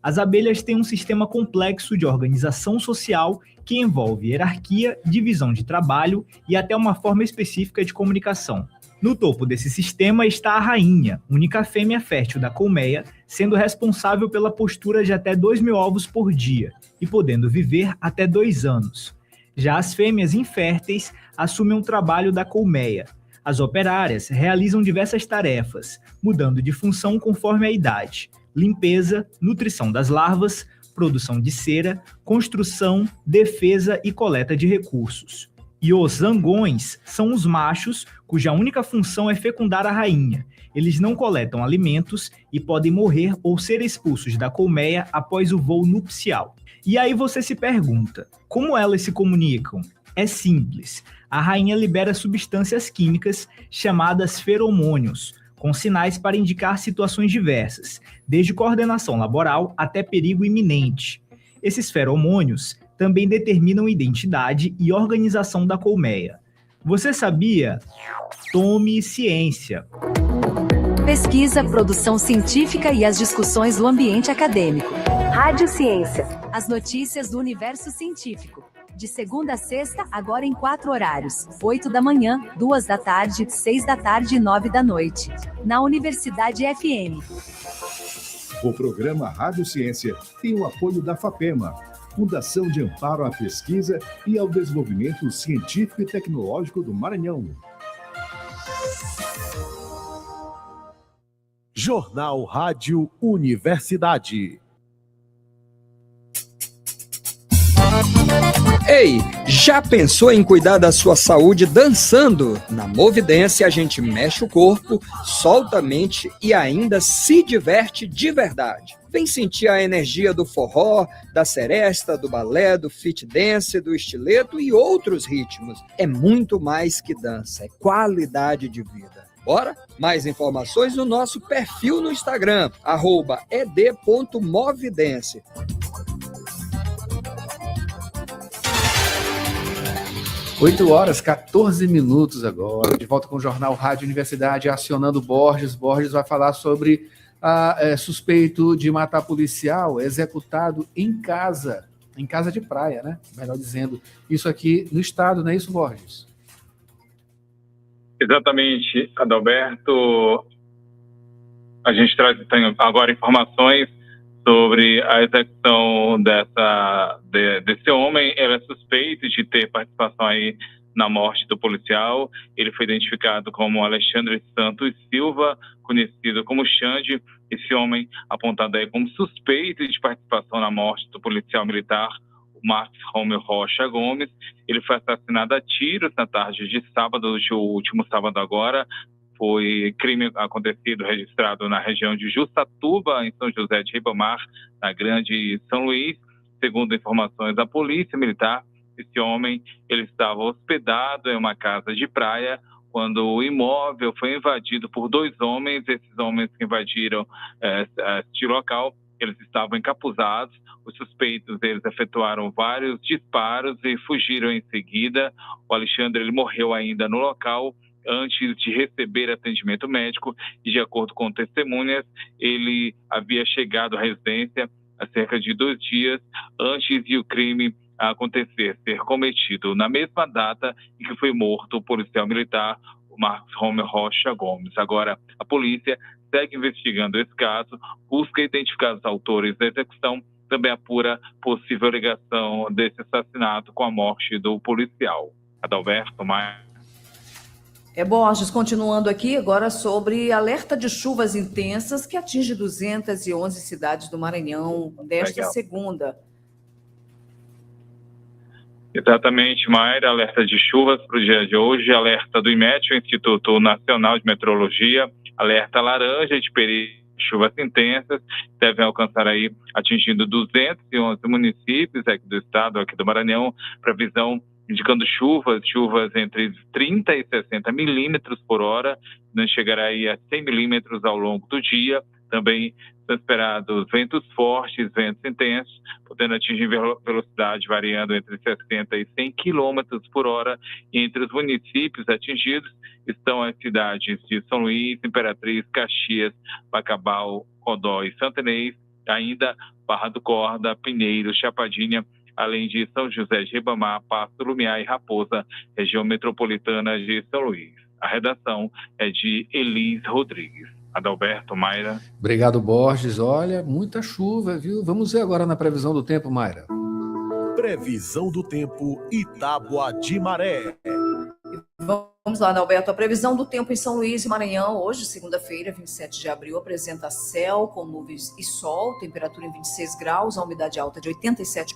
As abelhas têm um sistema complexo de organização social que envolve hierarquia, divisão de trabalho e até uma forma específica de comunicação. No topo desse sistema está a rainha, única fêmea fértil da colmeia, sendo responsável pela postura de até 2.000 ovos por dia e podendo viver até 2 anos. Já as fêmeas inférteis assumem o trabalho da colmeia. As operárias realizam diversas tarefas, mudando de função conforme a idade: limpeza, nutrição das larvas, produção de cera, construção, defesa e coleta de recursos. E os zangões são os machos, cuja única função é fecundar a rainha. Eles não coletam alimentos e podem morrer ou ser expulsos da colmeia após o voo nupcial. E aí você se pergunta, como elas se comunicam? É simples. A rainha libera substâncias químicas chamadas feromônios, com sinais para indicar situações diversas, desde coordenação laboral até perigo iminente. Esses feromônios também determinam identidade e organização da colmeia. Você sabia? Tome ciência. Pesquisa, produção científica e as discussões do ambiente acadêmico. Rádio Ciência. As notícias do universo científico. De segunda a sexta, agora em 4 horários. 8 da manhã, 2 da tarde, 6 da tarde e 9 da noite. Na Universidade FM. O programa Rádio Ciência tem o apoio da FAPEMA, Fundação de Amparo à Pesquisa e ao Desenvolvimento Científico e Tecnológico do Maranhão. Jornal Rádio Universidade. Ei, já pensou em cuidar da sua saúde dançando? Na Movidência a gente mexe o corpo, solta a mente e ainda se diverte de verdade. Vem sentir a energia do forró, da seresta, do balé, do fit dance, do estileto e outros ritmos. É muito mais que dança, é qualidade de vida. Bora? Mais informações no nosso perfil no Instagram, @ed.movidence. Oito horas, 14 minutos agora. De volta com o Jornal Rádio Universidade, acionando Borges. Borges vai falar sobre suspeito de matar policial executado em casa. em casa de praia, né? Melhor dizendo, isso aqui no estado, não é isso, Borges? Exatamente, Adalberto. A gente tem agora informações sobre a execução desse homem. Ele é suspeito de ter participação aí na morte do policial. Ele foi identificado como Alexandre Santos Silva, conhecido como Xande. Esse homem apontado aí como suspeito de participação na morte do policial militar, o Marcos Romeu Rocha Gomes. Ele foi assassinado a tiros na tarde de sábado, o último sábado agora. Foi crime acontecido, registrado na região de Jussatuba, em São José de Ribamar, na Grande São Luís. Segundo informações da Polícia Militar, esse homem ele estava hospedado em uma casa de praia quando o imóvel foi invadido por 2 homens. Esses homens que invadiram este local, eles estavam encapuzados. Os suspeitos, eles efetuaram vários disparos e fugiram em seguida. O Alexandre, ele morreu ainda no local antes de receber atendimento médico e, de acordo com testemunhas, ele havia chegado à residência há cerca de 2 dias antes de o crime acontecer, ser cometido na mesma data em que foi morto o policial militar, o Marcos Romeu Rocha Gomes. Agora, a polícia segue investigando esse caso, busca identificar os autores da execução, também apura possível ligação desse assassinato com a morte do policial. Adalberto, Borges, continuando aqui agora sobre alerta de chuvas intensas que atinge 211 cidades do Maranhão desta segunda. Exatamente, Mayra, alerta de chuvas para o dia de hoje, alerta do IMET, o Instituto Nacional de Meteorologia, alerta laranja de perigo de chuvas intensas, devem alcançar aí, atingindo 211 municípios aqui do estado, aqui do Maranhão, previsão indicando chuvas entre 30 e 60 milímetros por hora, não chegará aí a 100 milímetros ao longo do dia. Também são esperados ventos fortes, ventos intensos, podendo atingir velocidade variando entre 60 e 100 quilômetros por hora. Entre os municípios atingidos estão as cidades de São Luís, Imperatriz, Caxias, Bacabal, Codó e Santa Inês, ainda Barra do Corda, Pinheiro, Chapadinha, além de São José de Ribamar, Passo Lumiar e Raposa, região metropolitana de São Luís. A redação é de Elis Rodrigues. Adalberto, Mayra. Obrigado, Borges. Olha, muita chuva, viu? Vamos ver agora na previsão do tempo, Mayra. Previsão do tempo Itágua de Maré. Vamos lá, Adalberto. A previsão do tempo em São Luís e Maranhão, hoje, segunda-feira, 27 de abril, apresenta céu com nuvens e sol, temperatura em 26 graus, a umidade alta de 87%.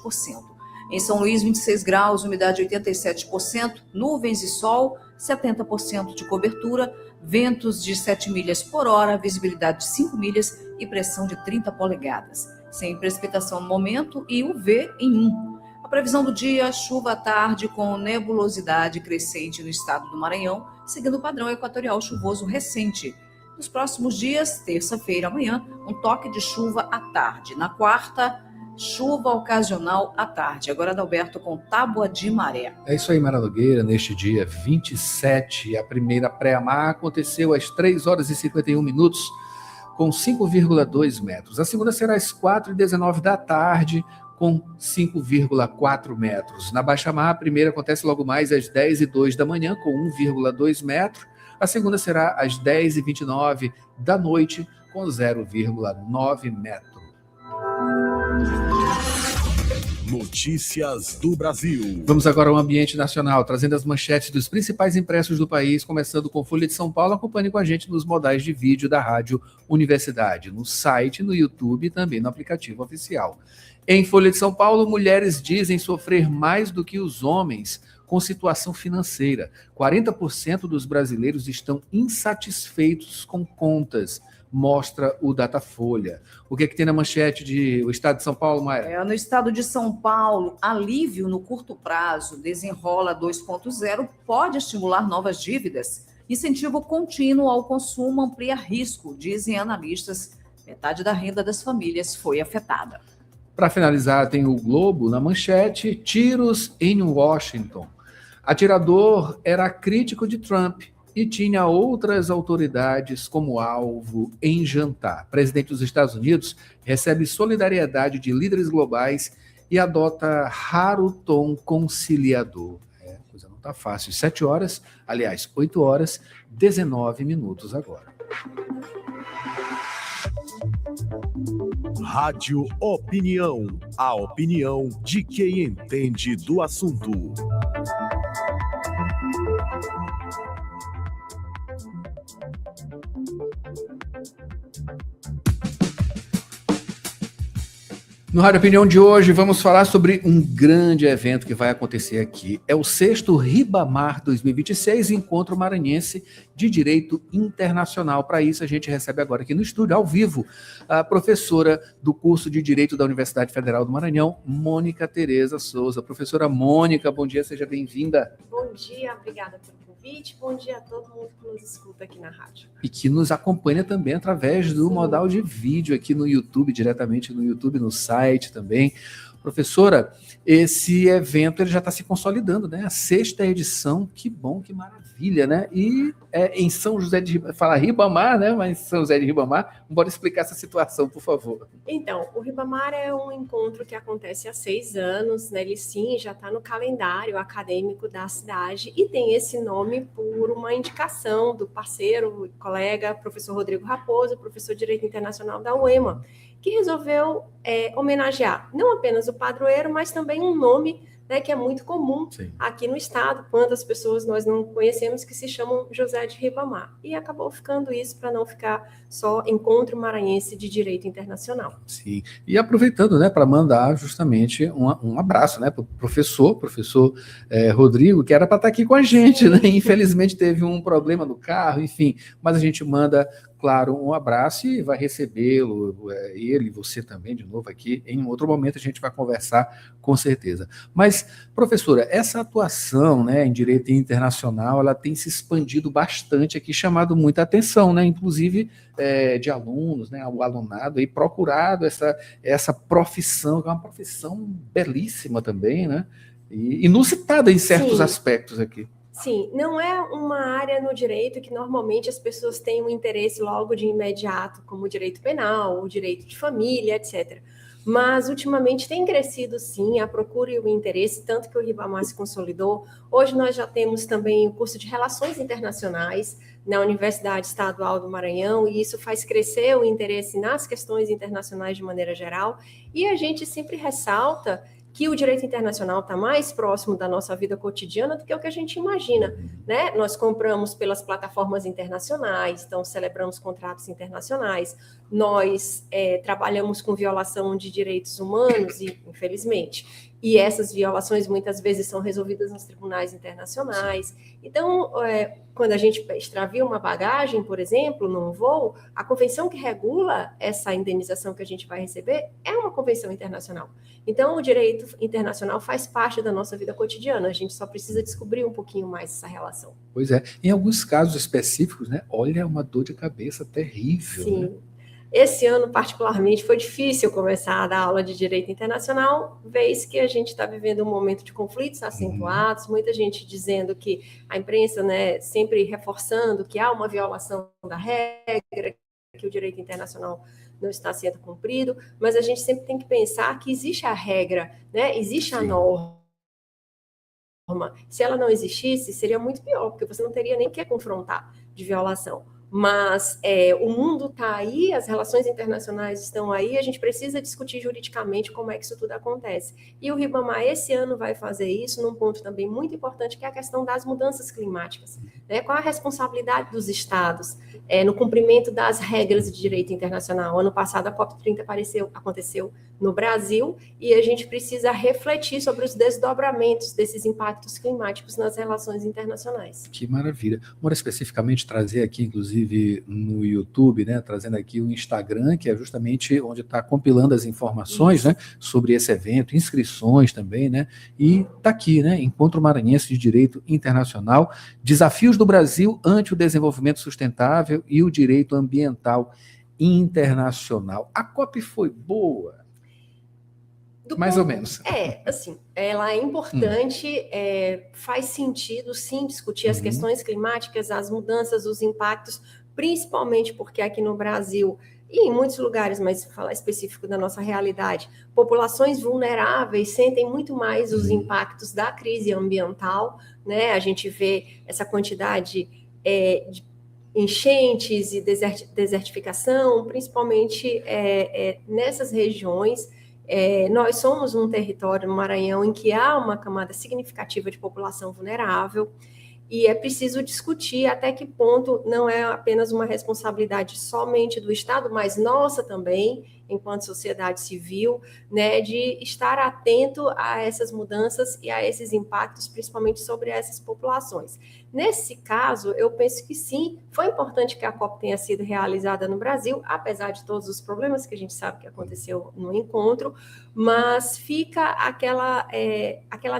Em São Luís, 26 graus, umidade 87%, nuvens e sol, 70% de cobertura, ventos de 7 milhas por hora, visibilidade de 5 milhas e pressão de 30 polegadas. Sem precipitação no momento e UV em 1. A previsão do dia, chuva à tarde com nebulosidade crescente no estado do Maranhão, seguindo o padrão equatorial chuvoso recente. Nos próximos dias, terça-feira, amanhã, um toque de chuva à tarde. Na quarta, chuva ocasional à tarde. Agora, Adalberto, com Tábua de Maré. É isso aí, Mara Nogueira. Neste dia 27, a primeira pré-mar aconteceu às 3 horas e 51 minutos, com 5,2 metros. A segunda será às 4h19 da tarde, com 5,4 metros. Na baixa-mar, a primeira acontece logo mais às 10h02 da manhã, com 1,2 metro. A segunda será às 10h29 da noite, com 0,9 metro. Notícias do Brasil. Vamos agora ao ambiente nacional, trazendo as manchetes dos principais impressos do país, começando com Folha de São Paulo. Acompanhe com a gente nos modais de vídeo da Rádio Universidade, no site, no YouTube e também no aplicativo oficial. Em Folha de São Paulo, mulheres dizem sofrer mais do que os homens com situação financeira. 40% dos brasileiros estão insatisfeitos com contas, mostra o Datafolha. O que é que tem na manchete do Estado de São Paulo, Maia? No Estado de São Paulo, alívio no curto prazo, Desenrola 2.0 pode estimular novas dívidas. Incentivo contínuo ao consumo amplia risco, dizem analistas. Metade da renda das famílias foi afetada. Para finalizar, tem o Globo na manchete, tiros em Washington. Atirador era crítico de Trump e tinha outras autoridades como alvo em jantar. Presidente dos Estados Unidos recebe solidariedade de líderes globais e adota raro tom conciliador. A coisa não está fácil. 7 horas, aliás, 8 horas, 19 minutos agora. Rádio Opinião. A opinião de quem entende do assunto. No Rádio Opinião de hoje, vamos falar sobre um grande evento que vai acontecer aqui. É o 6º Ribamar 2026, Encontro Maranhense de Direito Internacional. Para isso, a gente recebe agora aqui no estúdio, ao vivo, a professora do curso de Direito da Universidade Federal do Maranhão, Mônica Tereza Souza. Professora Mônica, bom dia, seja bem-vinda. Bom dia, obrigada pelo convite. Bom dia a todo mundo que nos escuta aqui na rádio. E que nos acompanha também através do modal de vídeo aqui no YouTube, diretamente no YouTube, no site também. Professora, esse evento ele já está se consolidando, né? A 6ª edição, que bom, que maravilha, né? E em São José de Ribamar, fala Ribamar, né? Mas São José de Ribamar, bora explicar essa situação, por favor. Então, o Ribamar é um encontro que acontece há 6 anos, né? Ele sim, já está no calendário acadêmico da cidade e tem esse nome por uma indicação do parceiro, colega, professor Rodrigo Raposo, professor de Direito Internacional da UEMA, que resolveu homenagear não apenas o padroeiro, mas também um nome, né, que é muito comum aqui no estado. Quantas pessoas nós não conhecemos que se chamam José de Ribamar? E acabou ficando isso para não ficar só Encontro Maranhense de Direito Internacional. Sim, e aproveitando, né, para mandar justamente um abraço, né, para o professor Rodrigo, que era para estar aqui com a gente, né? Infelizmente teve um problema no carro, enfim, mas a gente manda, claro, um abraço e vai recebê-lo, ele e você também, de novo aqui. Em outro momento a gente vai conversar, com certeza. Mas, professora, essa atuação, né, em direito internacional, ela tem se expandido bastante aqui, chamado muita atenção, né, inclusive de alunos, né, o alunado aí procurado essa profissão, que é uma profissão belíssima também, né, e inusitada em certos aspectos aqui. Sim, não é uma área no direito que normalmente as pessoas têm um interesse logo de imediato, como o direito penal, o direito de família, etc. Mas, ultimamente, tem crescido, sim, a procura e o interesse, tanto que o Ribamar se consolidou. Hoje nós já temos também o curso de Relações Internacionais na Universidade Estadual do Maranhão, e isso faz crescer o interesse nas questões internacionais de maneira geral. E a gente sempre ressalta que o direito internacional está mais próximo da nossa vida cotidiana do que o que a gente imagina, né? Nós compramos pelas plataformas internacionais, então celebramos contratos internacionais, nós trabalhamos com violação de direitos humanos, e infelizmente, e essas violações muitas vezes são resolvidas nos tribunais internacionais. Então, quando a gente extravia uma bagagem, por exemplo, num voo, a convenção que regula essa indenização que a gente vai receber é uma convenção internacional. Então, o direito internacional faz parte da nossa vida cotidiana, a gente só precisa descobrir um pouquinho mais essa relação. Pois é, em alguns casos específicos, né, olha, uma dor de cabeça terrível. Sim. Né? Esse ano, particularmente, foi difícil começar a dar aula de direito internacional, vez que a gente está vivendo um momento de conflitos acentuados, muita gente dizendo que a imprensa, né, sempre reforçando que há uma violação da regra, que o direito internacional não está sendo cumprido, mas a gente sempre tem que pensar que existe a regra, né, existe a norma. Se ela não existisse, seria muito pior, porque você não teria nem que confrontar de violação. Mas o mundo está aí, as relações internacionais estão aí, a gente precisa discutir juridicamente como é que isso tudo acontece. E o Ribamar esse ano vai fazer isso num ponto também muito importante, que é a questão das mudanças climáticas. Né? Qual a responsabilidade dos estados no cumprimento das regras de direito internacional? Ano passado a COP30 aconteceu no Brasil, e a gente precisa refletir sobre os desdobramentos desses impactos climáticos nas relações internacionais. Que maravilha. Bora especificamente trazer aqui, inclusive no YouTube, né, trazendo aqui o Instagram, que é justamente onde está compilando as informações, né, sobre esse evento, inscrições também, né, e está aqui, né, Encontro Maranhense de Direito Internacional, Desafios do Brasil ante o Desenvolvimento Sustentável e o Direito Ambiental Internacional. A COP foi boa? Mais ou menos. Assim, ela é importante, faz sentido, sim, discutir as questões climáticas, as mudanças, os impactos, principalmente porque aqui no Brasil e em muitos lugares, mas falar específico da nossa realidade, populações vulneráveis sentem muito mais os impactos da crise ambiental, né? A gente vê essa quantidade de enchentes e desertificação, principalmente nessas regiões. Nós somos um território no Maranhão em que há uma camada significativa de população vulnerável, e é preciso discutir até que ponto não é apenas uma responsabilidade somente do Estado, mas nossa também, enquanto sociedade civil, né, de estar atento a essas mudanças e a esses impactos, principalmente sobre essas populações. Nesse caso, eu penso que sim, foi importante que a COP tenha sido realizada no Brasil, apesar de todos os problemas que a gente sabe que aconteceu no encontro, mas fica aquela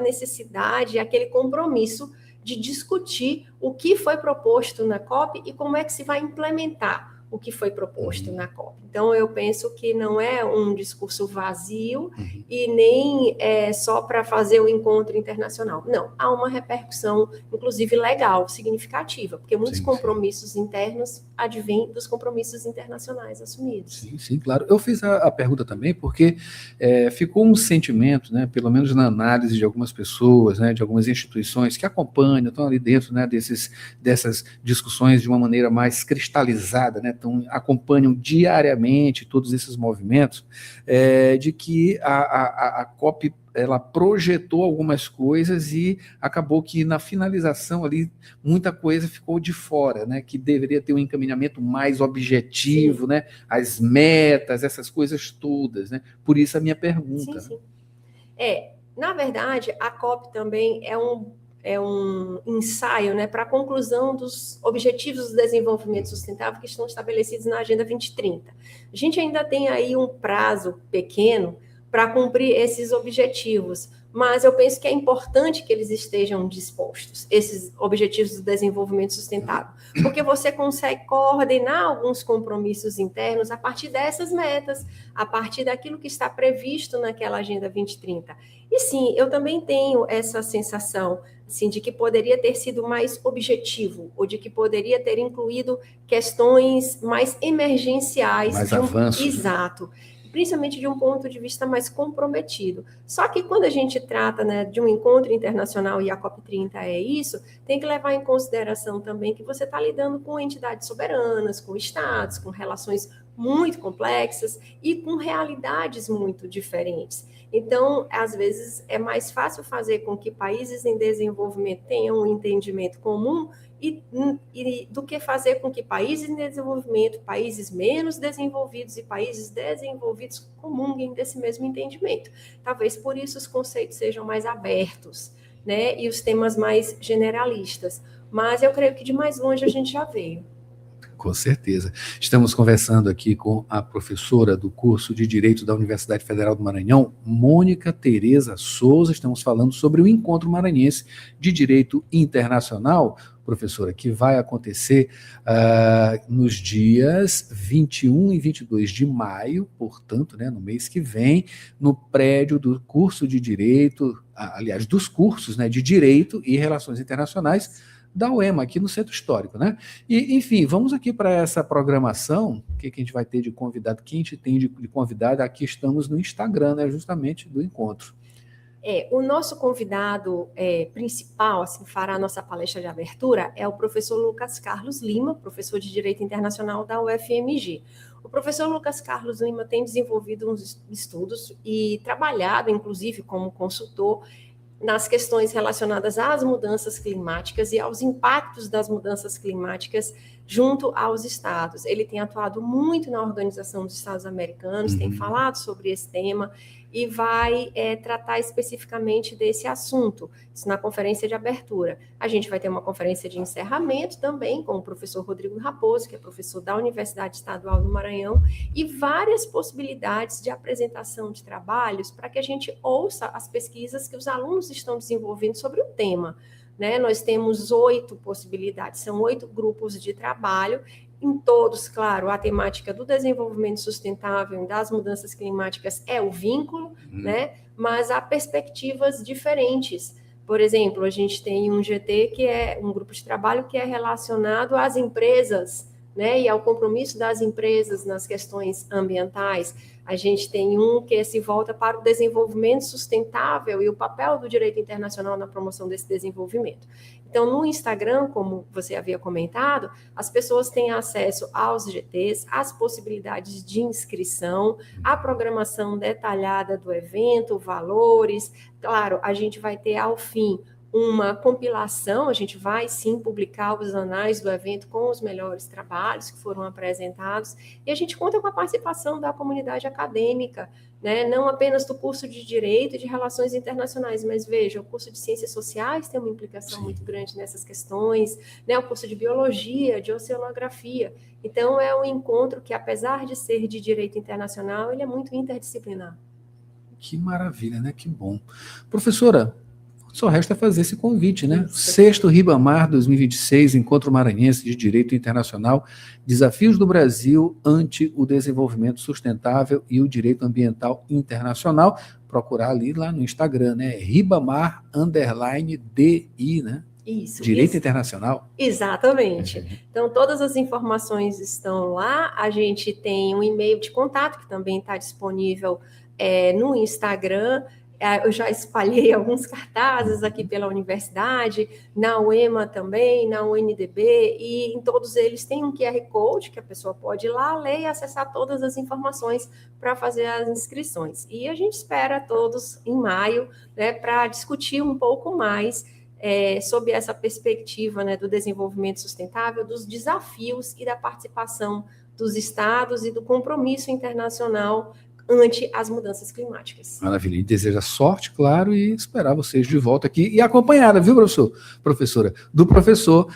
necessidade, aquele compromisso de discutir o que foi proposto na COP e como é que se vai implementar o que foi proposto na COP. Então, eu penso que não é um discurso vazio e nem só para fazer o encontro internacional. Não, há uma repercussão, inclusive legal, significativa, porque muitos compromissos internos advêm dos compromissos internacionais assumidos. Sim, claro. Eu fiz a pergunta também porque ficou um sentimento, né, pelo menos na análise de algumas pessoas, né, de algumas instituições que acompanham, estão ali dentro, né, dessas discussões de uma maneira mais cristalizada, né, então acompanham diariamente todos esses movimentos, de que a COP ela projetou algumas coisas e acabou que na finalização ali muita coisa ficou de fora, né, que deveria ter um encaminhamento mais objetivo, né, as metas, essas coisas todas, né, por isso a minha pergunta. Sim. Na verdade, a COP também é um ensaio, né, para a conclusão dos Objetivos do Desenvolvimento Sustentável que estão estabelecidos na Agenda 2030. A gente ainda tem aí um prazo pequeno para cumprir esses objetivos, mas eu penso que é importante que eles estejam dispostos, esses Objetivos do Desenvolvimento Sustentável, porque você consegue coordenar alguns compromissos internos a partir dessas metas, a partir daquilo que está previsto naquela Agenda 2030. E sim, eu também tenho essa sensação assim, de que poderia ter sido mais objetivo, ou de que poderia ter incluído questões mais emergenciais. Mais avanços. Exato. Principalmente de um ponto de vista mais comprometido. Só que quando a gente trata, né, de um encontro internacional, e a COP30 é isso, tem que levar em consideração também que você está lidando com entidades soberanas, com estados, com relações muito complexas e com realidades muito diferentes. Então, às vezes, é mais fácil fazer com que países em desenvolvimento tenham um entendimento comum do que fazer com que países em desenvolvimento, países menos desenvolvidos e países desenvolvidos comunguem desse mesmo entendimento. Talvez por isso os conceitos sejam mais abertos, né, e os temas mais generalistas. Mas eu creio que de mais longe a gente já veio. Com certeza. Estamos conversando aqui com a professora do curso de Direito da Universidade Federal do Maranhão, Mônica Tereza Souza. Estamos falando sobre o Encontro Maranhense de Direito Internacional, professora, que vai acontecer nos dias 21 e 22 de maio, portanto, né, no mês que vem, no prédio do curso de Direito, aliás, dos cursos, né, de Direito e Relações Internacionais, da UEMA, aqui no Centro Histórico, né? E, enfim, vamos aqui para essa programação, o que a gente vai ter de convidado, quem a gente tem de convidado, aqui estamos no Instagram, né, justamente do encontro. O nosso convidado principal, assim, fará a nossa palestra de abertura, é o professor Lucas Carlos Lima, professor de Direito Internacional da UFMG. O professor Lucas Carlos Lima tem desenvolvido uns estudos e trabalhado, inclusive, como consultor nas questões relacionadas às mudanças climáticas e aos impactos das mudanças climáticas junto aos estados. Ele tem atuado muito na Organização dos Estados Americanos, tem falado sobre esse tema e vai tratar especificamente desse assunto, isso na conferência de abertura. A gente vai ter uma conferência de encerramento também com o professor Rodrigo Raposo, que é professor da Universidade Estadual do Maranhão, e várias possibilidades de apresentação de trabalhos para que a gente ouça as pesquisas que os alunos estão desenvolvendo sobre o tema. Né? Nós temos 8 possibilidades, são 8 grupos de trabalho, em todos, claro, a temática do desenvolvimento sustentável e das mudanças climáticas é o vínculo, né? Mas há perspectivas diferentes. Por exemplo, a gente tem um GT, que é um grupo de trabalho que é relacionado às empresas, né, e ao compromisso das empresas nas questões ambientais, a gente tem um que se volta para o desenvolvimento sustentável e o papel do direito internacional na promoção desse desenvolvimento. Então, no Instagram, como você havia comentado, as pessoas têm acesso aos GTs, às possibilidades de inscrição, à programação detalhada do evento, valores. Claro, a gente vai ter, ao fim, uma compilação, a gente vai sim publicar os anais do evento com os melhores trabalhos que foram apresentados, e a gente conta com a participação da comunidade acadêmica, né? Não apenas do curso de Direito e de Relações Internacionais, mas veja, o curso de Ciências Sociais tem uma implicação muito grande nessas questões, né? O curso de Biologia, de Oceanografia. Então, é um encontro que, apesar de ser de Direito Internacional, ele é muito interdisciplinar. Que maravilha, né? Que bom. Professora, só resta fazer esse convite, né? 6º Ribamar 2026, Encontro Maranhense de Direito Internacional, Desafios do Brasil ante o Desenvolvimento Sustentável e o Direito Ambiental Internacional. Procurar ali lá no Instagram, né? Ribamar_DI, né? Isso. Direito Internacional. Exatamente. Então, todas as informações estão lá. A gente tem um e-mail de contato que também está disponível no Instagram. Eu já espalhei alguns cartazes aqui pela universidade, na UEMA também, na UNDB, e em todos eles tem um QR Code que a pessoa pode ir lá, ler e acessar todas as informações para fazer as inscrições. E a gente espera todos em maio, né, para discutir um pouco mais sobre essa perspectiva, né, do desenvolvimento sustentável, dos desafios e da participação dos estados e do compromisso internacional ante as mudanças climáticas. Maravilha. E deseja sorte, claro, e esperar vocês de volta aqui. E acompanhada, viu, professora? Do professor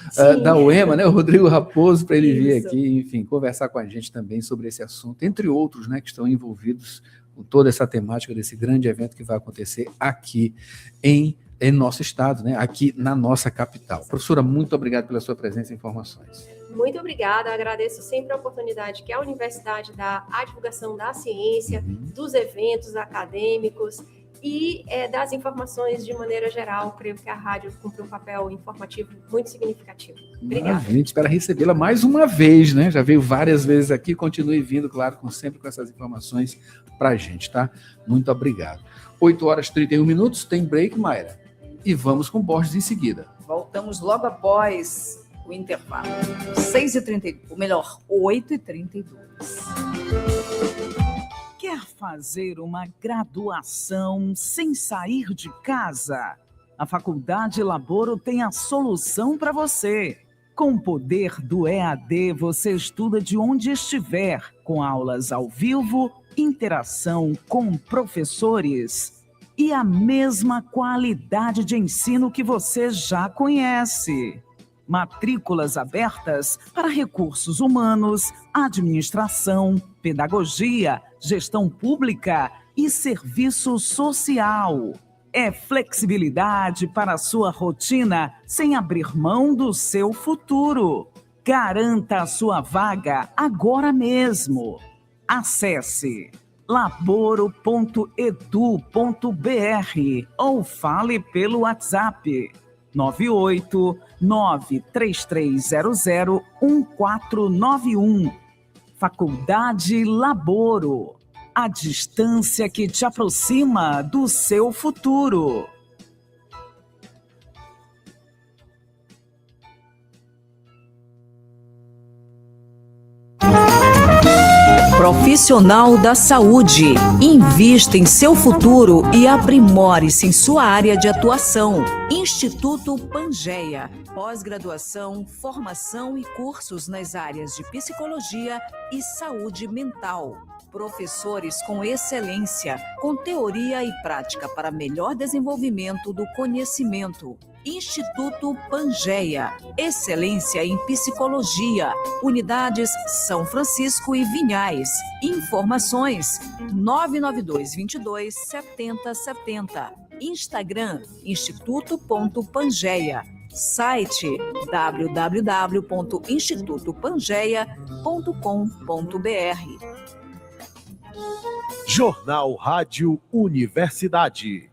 da UEMA, né, o Rodrigo Raposo, para ele vir aqui, enfim, conversar com a gente também sobre esse assunto, entre outros, né, que estão envolvidos com toda essa temática desse grande evento que vai acontecer aqui em nosso estado, né, aqui na nossa capital. Professora, muito obrigado pela sua presença e informações. Muito obrigada, agradeço sempre a oportunidade que a universidade dá à divulgação da ciência, dos eventos acadêmicos e das informações de maneira geral. Creio que a rádio cumpre um papel informativo muito significativo. Obrigada. A gente espera recebê-la mais uma vez, né? Já veio várias vezes aqui, continue vindo, claro, sempre com essas informações para a gente, tá? Muito obrigado. 8h31, tem break, Mayra. E vamos com Borges em seguida. Voltamos logo após o intervalo. 6h32, ou melhor, 8h32. Quer fazer uma graduação sem sair de casa? A Faculdade Laboro tem a solução para você. Com o poder do EAD, você estuda de onde estiver, com aulas ao vivo, interação com professores e a mesma qualidade de ensino que você já conhece. Matrículas abertas para recursos humanos, administração, pedagogia, gestão pública e serviço social. É flexibilidade para a sua rotina sem abrir mão do seu futuro. Garanta a sua vaga agora mesmo. Acesse laboro.edu.br ou fale pelo WhatsApp 98933001491. Faculdade Laboro, a distância que te aproxima do seu futuro. Profissional da saúde. Invista em seu futuro e aprimore-se em sua área de atuação. Instituto Pangeia. Pós-graduação, formação e cursos nas áreas de psicologia e saúde mental. Professores com excelência, com teoria e prática para melhor desenvolvimento do conhecimento. Instituto Pangeia. Excelência em psicologia. Unidades São Francisco e Vinhais. Informações 992227070. Instagram instituto.pangeia. Site www.institutopangeia.com.br. Jornal Rádio Universidade.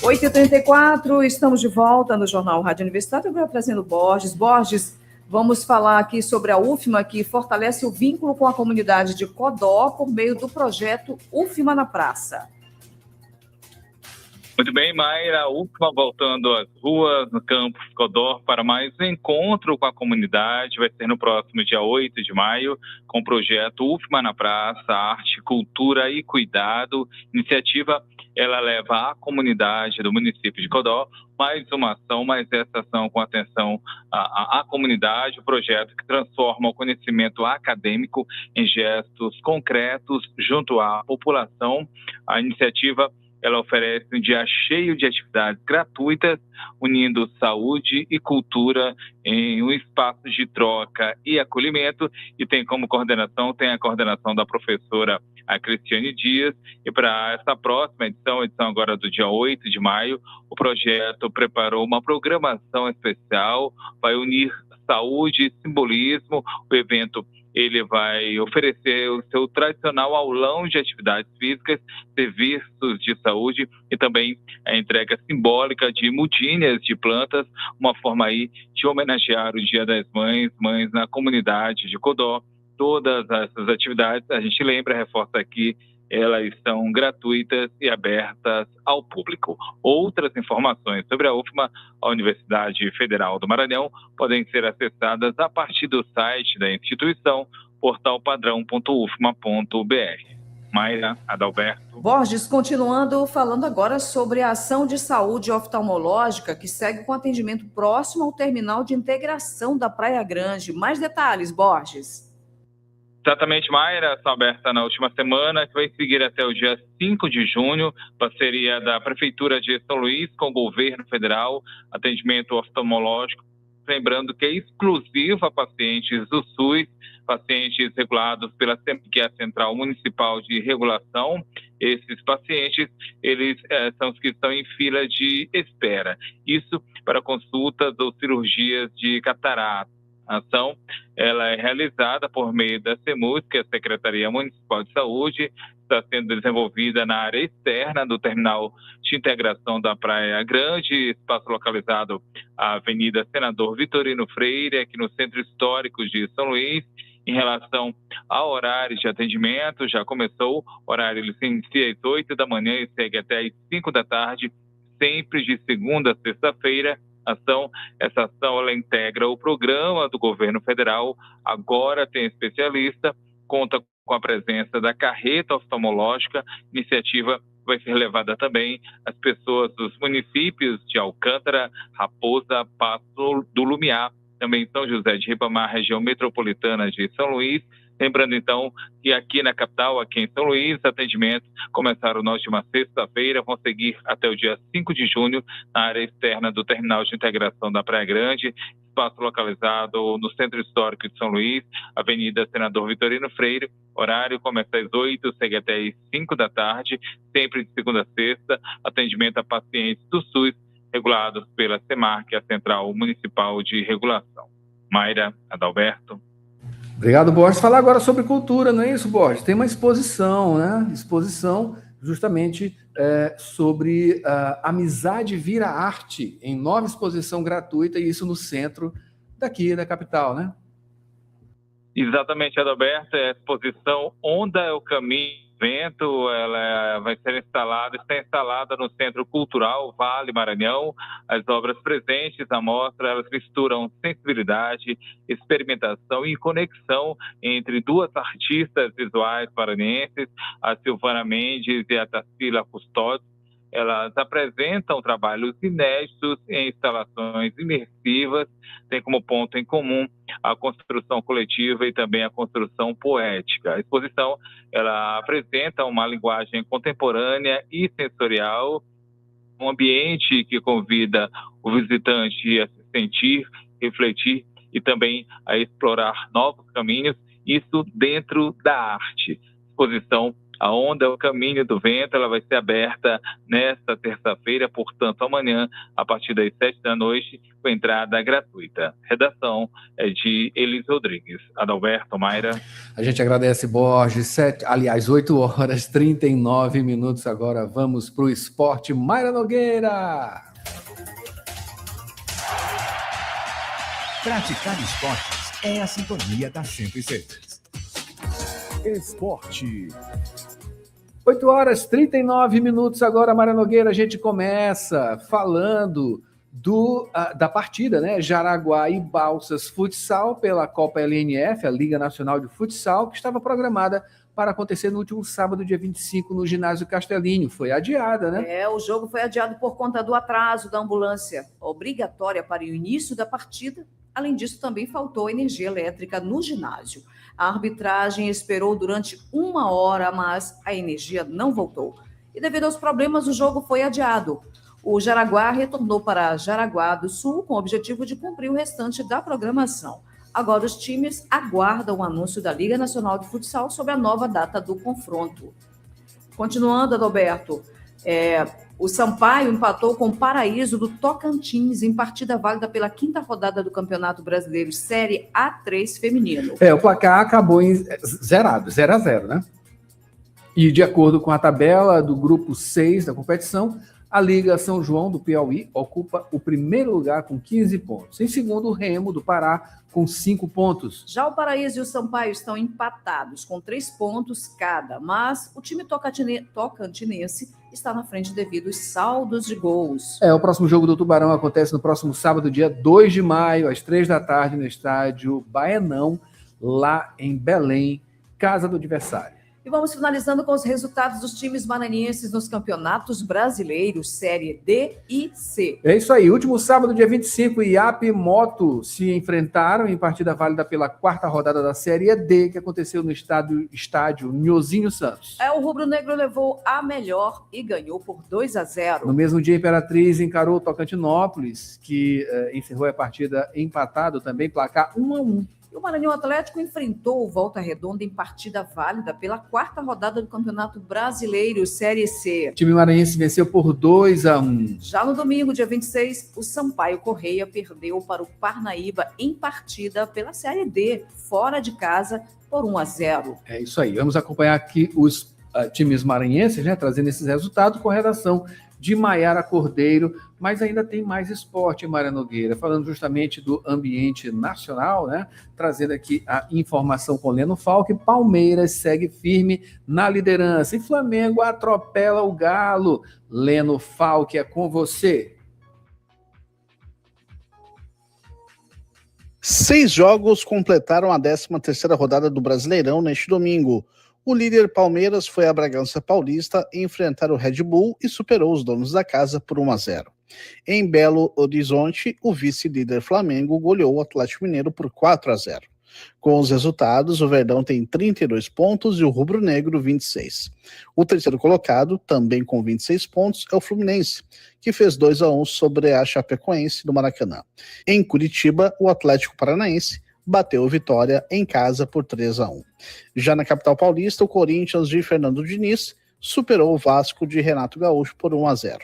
8h34, estamos de volta no Jornal Rádio Universitário, agora trazendo Borges. Borges, vamos falar aqui sobre a UFMA, que fortalece o vínculo com a comunidade de Codó por meio do projeto UFMA na Praça. Muito bem, Mayra, a UFMA voltando às ruas, no campus Codó, para mais um encontro com a comunidade. Vai ser no próximo dia 8 de maio, com o projeto UFMA na Praça, Arte, Cultura e Cuidado. Iniciativa, ela leva à comunidade do município de Codó mais uma ação, mais essa ação com atenção à comunidade, o projeto que transforma o conhecimento acadêmico em gestos concretos junto à população. A iniciativa, ela oferece um dia cheio de atividades gratuitas, unindo saúde e cultura em um espaço de troca e acolhimento, e tem como coordenação, tem a coordenação da professora a Cristiane Dias, e para essa próxima edição agora do dia 8 de maio, o projeto preparou uma programação especial, vai unir saúde e simbolismo. O evento, ele vai oferecer o seu tradicional aulão de atividades físicas, serviços de saúde e também a entrega simbólica de mudinhas de plantas, uma forma aí de homenagear o Dia das Mães na comunidade de Codó. Todas essas atividades, a gente lembra, reforça aqui, elas são gratuitas e abertas ao público. Outras informações sobre a UFMA, a Universidade Federal do Maranhão, podem ser acessadas a partir do site da instituição, portalpadrão.ufma.br. Mayra, Adalberto. Borges, continuando, falando agora sobre a ação de saúde oftalmológica que segue com atendimento próximo ao terminal de integração da Praia Grande. Mais detalhes, Borges. Exatamente, Mayra, ação aberta na última semana, que vai seguir até o dia 5 de junho, parceria da Prefeitura de São Luís com o Governo Federal, atendimento oftalmológico, lembrando que é exclusivo a pacientes do SUS, pacientes regulados pela que é a Central Municipal de Regulação. Esses pacientes, eles são os que estão em fila de espera. Isso para consultas ou cirurgias de catarata. A ação, ela é realizada por meio da CEMUS, que é a Secretaria Municipal de Saúde, está sendo desenvolvida na área externa do terminal de integração da Praia Grande, espaço localizado à Avenida Senador Vitorino Freire, aqui no Centro Histórico de São Luís. Em relação ao horário de atendimento, já começou, o horário ele se inicia às 8 da manhã e segue até às 5 da tarde, sempre de segunda a sexta-feira. Essa ação ela integra o programa do governo federal, agora tem especialista, conta com a presença da carreta oftalmológica. Iniciativa vai ser levada também às pessoas dos municípios de Alcântara, Raposa, Passo do Lumiar, também São José de Ribamar, região metropolitana de São Luís. Lembrando, então, que aqui na capital, aqui em São Luís, atendimentos começaram na última sexta-feira, vão seguir até o dia 5 de junho, na área externa do Terminal de Integração da Praia Grande, espaço localizado no Centro Histórico de São Luís, Avenida Senador Vitorino Freire. Horário começa às 8, segue até às 5 da tarde, sempre de segunda a sexta, atendimento a pacientes do SUS, regulados pela CEMAR, que é a Central Municipal de Regulação. Mayra, Adalberto. Obrigado, Borges. Falar agora sobre cultura, não é isso, Borges? Tem uma exposição, né? Exposição justamente sobre amizade vira arte, em nova exposição gratuita, e isso no centro daqui da capital, né? Exatamente, Adalberto. A exposição Onda é o Caminho. O evento ela vai ser instalada, está instalada no Centro Cultural Vale Maranhão. As obras presentes na mostra, elas misturam sensibilidade, experimentação e conexão entre duas artistas visuais maranhenses, a Silvana Mendes e a Tarsila Custódio. Elas apresentam trabalhos inéditos em instalações imersivas, tem como ponto em comum a construção coletiva e também a construção poética. A exposição ela apresenta uma linguagem contemporânea e sensorial, um ambiente que convida o visitante a se sentir, refletir e também a explorar novos caminhos, isso dentro da arte. A exposição A onda, o caminho do vento, ela vai ser aberta nesta terça-feira, portanto, amanhã, a partir das 7 da noite, com entrada gratuita. Redação é de Elis Rodrigues. Adalberto, Mayra. A gente agradece, Borges. 8h39. Agora vamos para o esporte. Mayra Nogueira. Praticar esportes é a sintonia da 106. Esporte. 8h39 agora, Mayra Nogueira. A gente começa falando da partida, né? Jaraguá e Balsas Futsal pela Copa LNF, a Liga Nacional de Futsal, que estava programada para acontecer no último sábado, dia 25, no ginásio Castelinho. Foi adiada, né? O jogo foi adiado por conta do atraso da ambulância obrigatória para o início da partida. Além disso, também faltou energia elétrica no ginásio. A arbitragem esperou durante 1 hora, mas a energia não voltou. E devido aos problemas, o jogo foi adiado. O Jaraguá retornou para Jaraguá do Sul com o objetivo de cumprir o restante da programação. Agora os times aguardam o anúncio da Liga Nacional de Futsal sobre a nova data do confronto. Continuando, Adalberto, o Sampaio empatou com o Paraíso do Tocantins em partida válida pela 5ª rodada do Campeonato Brasileiro Série A3 feminino. O placar acabou em zerado, 0-0, né? E de acordo com a tabela do grupo 6 da competição, a Liga São João do Piauí ocupa o primeiro lugar com 15 pontos. Em segundo, o Remo do Pará com 5 pontos. Já o Paraíso e o Sampaio estão empatados com 3 pontos cada, mas o time tocantinense está na frente devido aos saldos de gols. O próximo jogo do Tubarão acontece no próximo sábado, dia 2 de maio, às 3 da tarde, no estádio Baenão, lá em Belém, casa do adversário. E vamos finalizando com os resultados dos times maranhenses nos campeonatos brasileiros, Série D e C. É isso aí. Último sábado, dia 25, IAP e Moto se enfrentaram em partida válida pela 4ª rodada da Série D, que aconteceu no estádio Nhozinho Santos. O rubro-negro levou a melhor e ganhou por 2-0. No mesmo dia, a Imperatriz encarou o Tocantinópolis, que encerrou a partida empatado também, placar 1-1. E o Maranhão Atlético enfrentou o Volta Redonda em partida válida pela 4ª rodada do Campeonato Brasileiro, Série C. O time maranhense venceu por 2-1. Já no domingo, dia 26, o Sampaio Correia perdeu para o Parnaíba em partida pela Série D, fora de casa, por 1-0. É isso aí. Vamos acompanhar aqui os times maranhenses, né, trazendo esses resultados com a redação de Maiara Cordeiro, mas ainda tem mais esporte, Mayra Nogueira, falando justamente do ambiente nacional, né? Trazendo aqui a informação com Leno Falck. Palmeiras segue firme na liderança e Flamengo atropela o Galo. Leno Falck, é com você. 6 jogos completaram a 13ª rodada do Brasileirão neste domingo. O líder Palmeiras foi a Bragança Paulista enfrentar o Red Bull e superou os donos da casa por 1-0. Em Belo Horizonte, o vice-líder Flamengo goleou o Atlético Mineiro por 4-0. Com os resultados, o Verdão tem 32 pontos e o Rubro Negro 26. O terceiro colocado, também com 26 pontos, é o Fluminense, que fez 2-1 sobre a Chapecoense do Maracanã. Em Curitiba, o Atlético Paranaense bateu o Vitória em casa por 3-1. Já na capital paulista, o Corinthians de Fernando Diniz superou o Vasco de Renato Gaúcho por 1-0.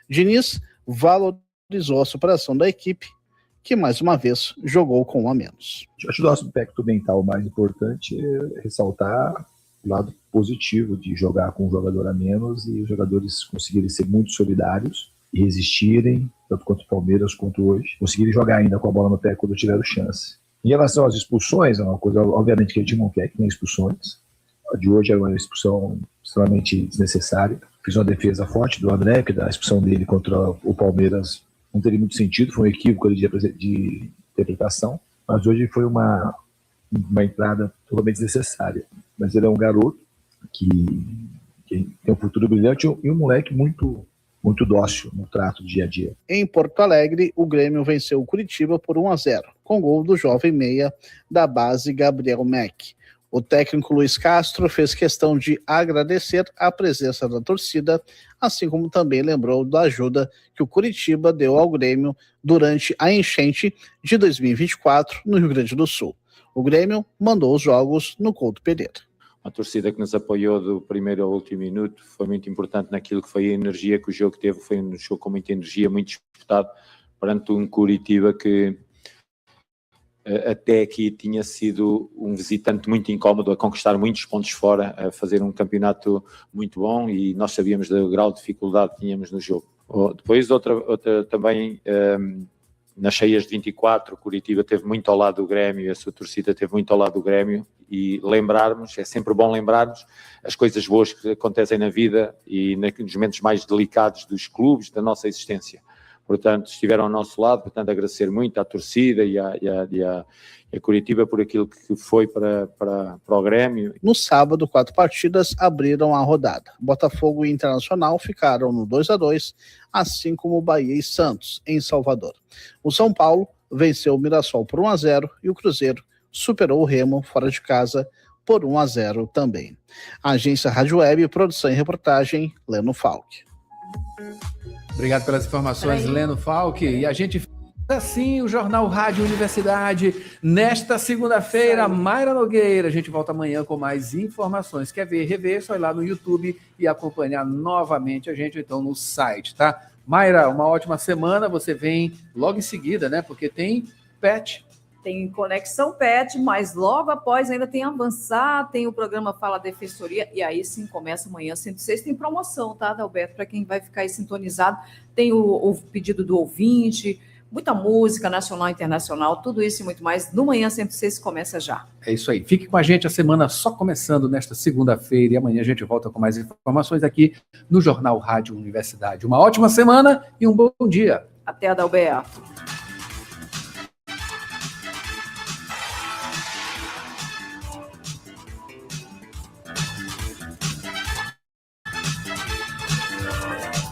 Diniz valorizou a superação da equipe, que mais uma vez jogou com 1 a menos. Acho que o aspecto mental mais importante é ressaltar o lado positivo de jogar com um jogador a menos e os jogadores conseguirem ser muito solidários e resistirem, tanto contra o Palmeiras quanto hoje, conseguirem jogar ainda com a bola no pé quando tiveram chance. Em relação às expulsões, é uma coisa, obviamente, que a gente não quer que tenha expulsões. A de hoje era uma expulsão extremamente desnecessária. Fiz uma defesa forte do André, que da expulsão dele contra o Palmeiras não teria muito sentido, foi um equívoco de interpretação, mas hoje foi uma entrada totalmente desnecessária. Mas ele é um garoto que tem um futuro brilhante e um moleque muito dócil no trato do dia a dia. Em Porto Alegre, o Grêmio venceu o Curitiba por 1-0, com gol do jovem meia da base Gabriel Mack. O técnico Luiz Castro fez questão de agradecer a presença da torcida, assim como também lembrou da ajuda que o Curitiba deu ao Grêmio durante a enchente de 2024 no Rio Grande do Sul. O Grêmio mandou os jogos no Couto Pereira. uma torcida que nos apoiou do primeiro ao último minuto, foi muito importante naquilo que foi a energia que o jogo teve, foi um jogo com muita energia, muito disputado, perante um Coritiba que até aqui tinha sido um visitante muito incómodo, a conquistar muitos pontos fora, a fazer um campeonato muito bom, e nós sabíamos do grau de dificuldade que tínhamos no jogo. Depois outra também, nas cheias de 24, o Coritiba esteve muito ao lado do Grêmio, a sua torcida esteve muito ao lado do Grêmio, e lembrarmos, é sempre bom lembrarmos as coisas boas que acontecem na vida e nos momentos mais delicados dos clubes, da nossa existência. Portanto, estiveram ao nosso lado, portanto, agradecer muito à torcida e a Coritiba por aquilo que foi para o Grêmio. No sábado, 4 partidas abriram a rodada. Botafogo e Internacional ficaram no 2-2, assim como Bahia e Santos, em Salvador. O São Paulo venceu o Mirassol por 1-0 e o Cruzeiro superou o Remo fora de casa por 1-0 também. Agência Rádio Web, produção e reportagem, Leno Falck. Obrigado pelas informações, Leno Falck. E a gente faz assim o Jornal Rádio Universidade. Nesta segunda-feira, Mayra Nogueira. A gente volta amanhã com mais informações. Quer ver, rever, só ir lá no YouTube e acompanhar novamente a gente, então, no site, tá? Mayra, uma ótima semana. Você vem logo em seguida, né? Porque tem PET. Tem Conexão PET, mas logo após ainda tem Avançar, tem o programa Fala Defensoria, e aí sim começa amanhã 106, tem promoção, tá, Adalberto? Para quem vai ficar aí sintonizado, tem o pedido do ouvinte, muita música nacional e internacional, tudo isso e muito mais, no Manhã 106 começa já. É isso aí, fique com a gente, a semana só começando nesta segunda-feira, e amanhã a gente volta com mais informações aqui no Jornal Rádio Universidade. Uma ótima semana e um bom dia. Até, Adalberto.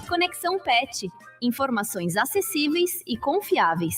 Conexão PET. Informações acessíveis e confiáveis.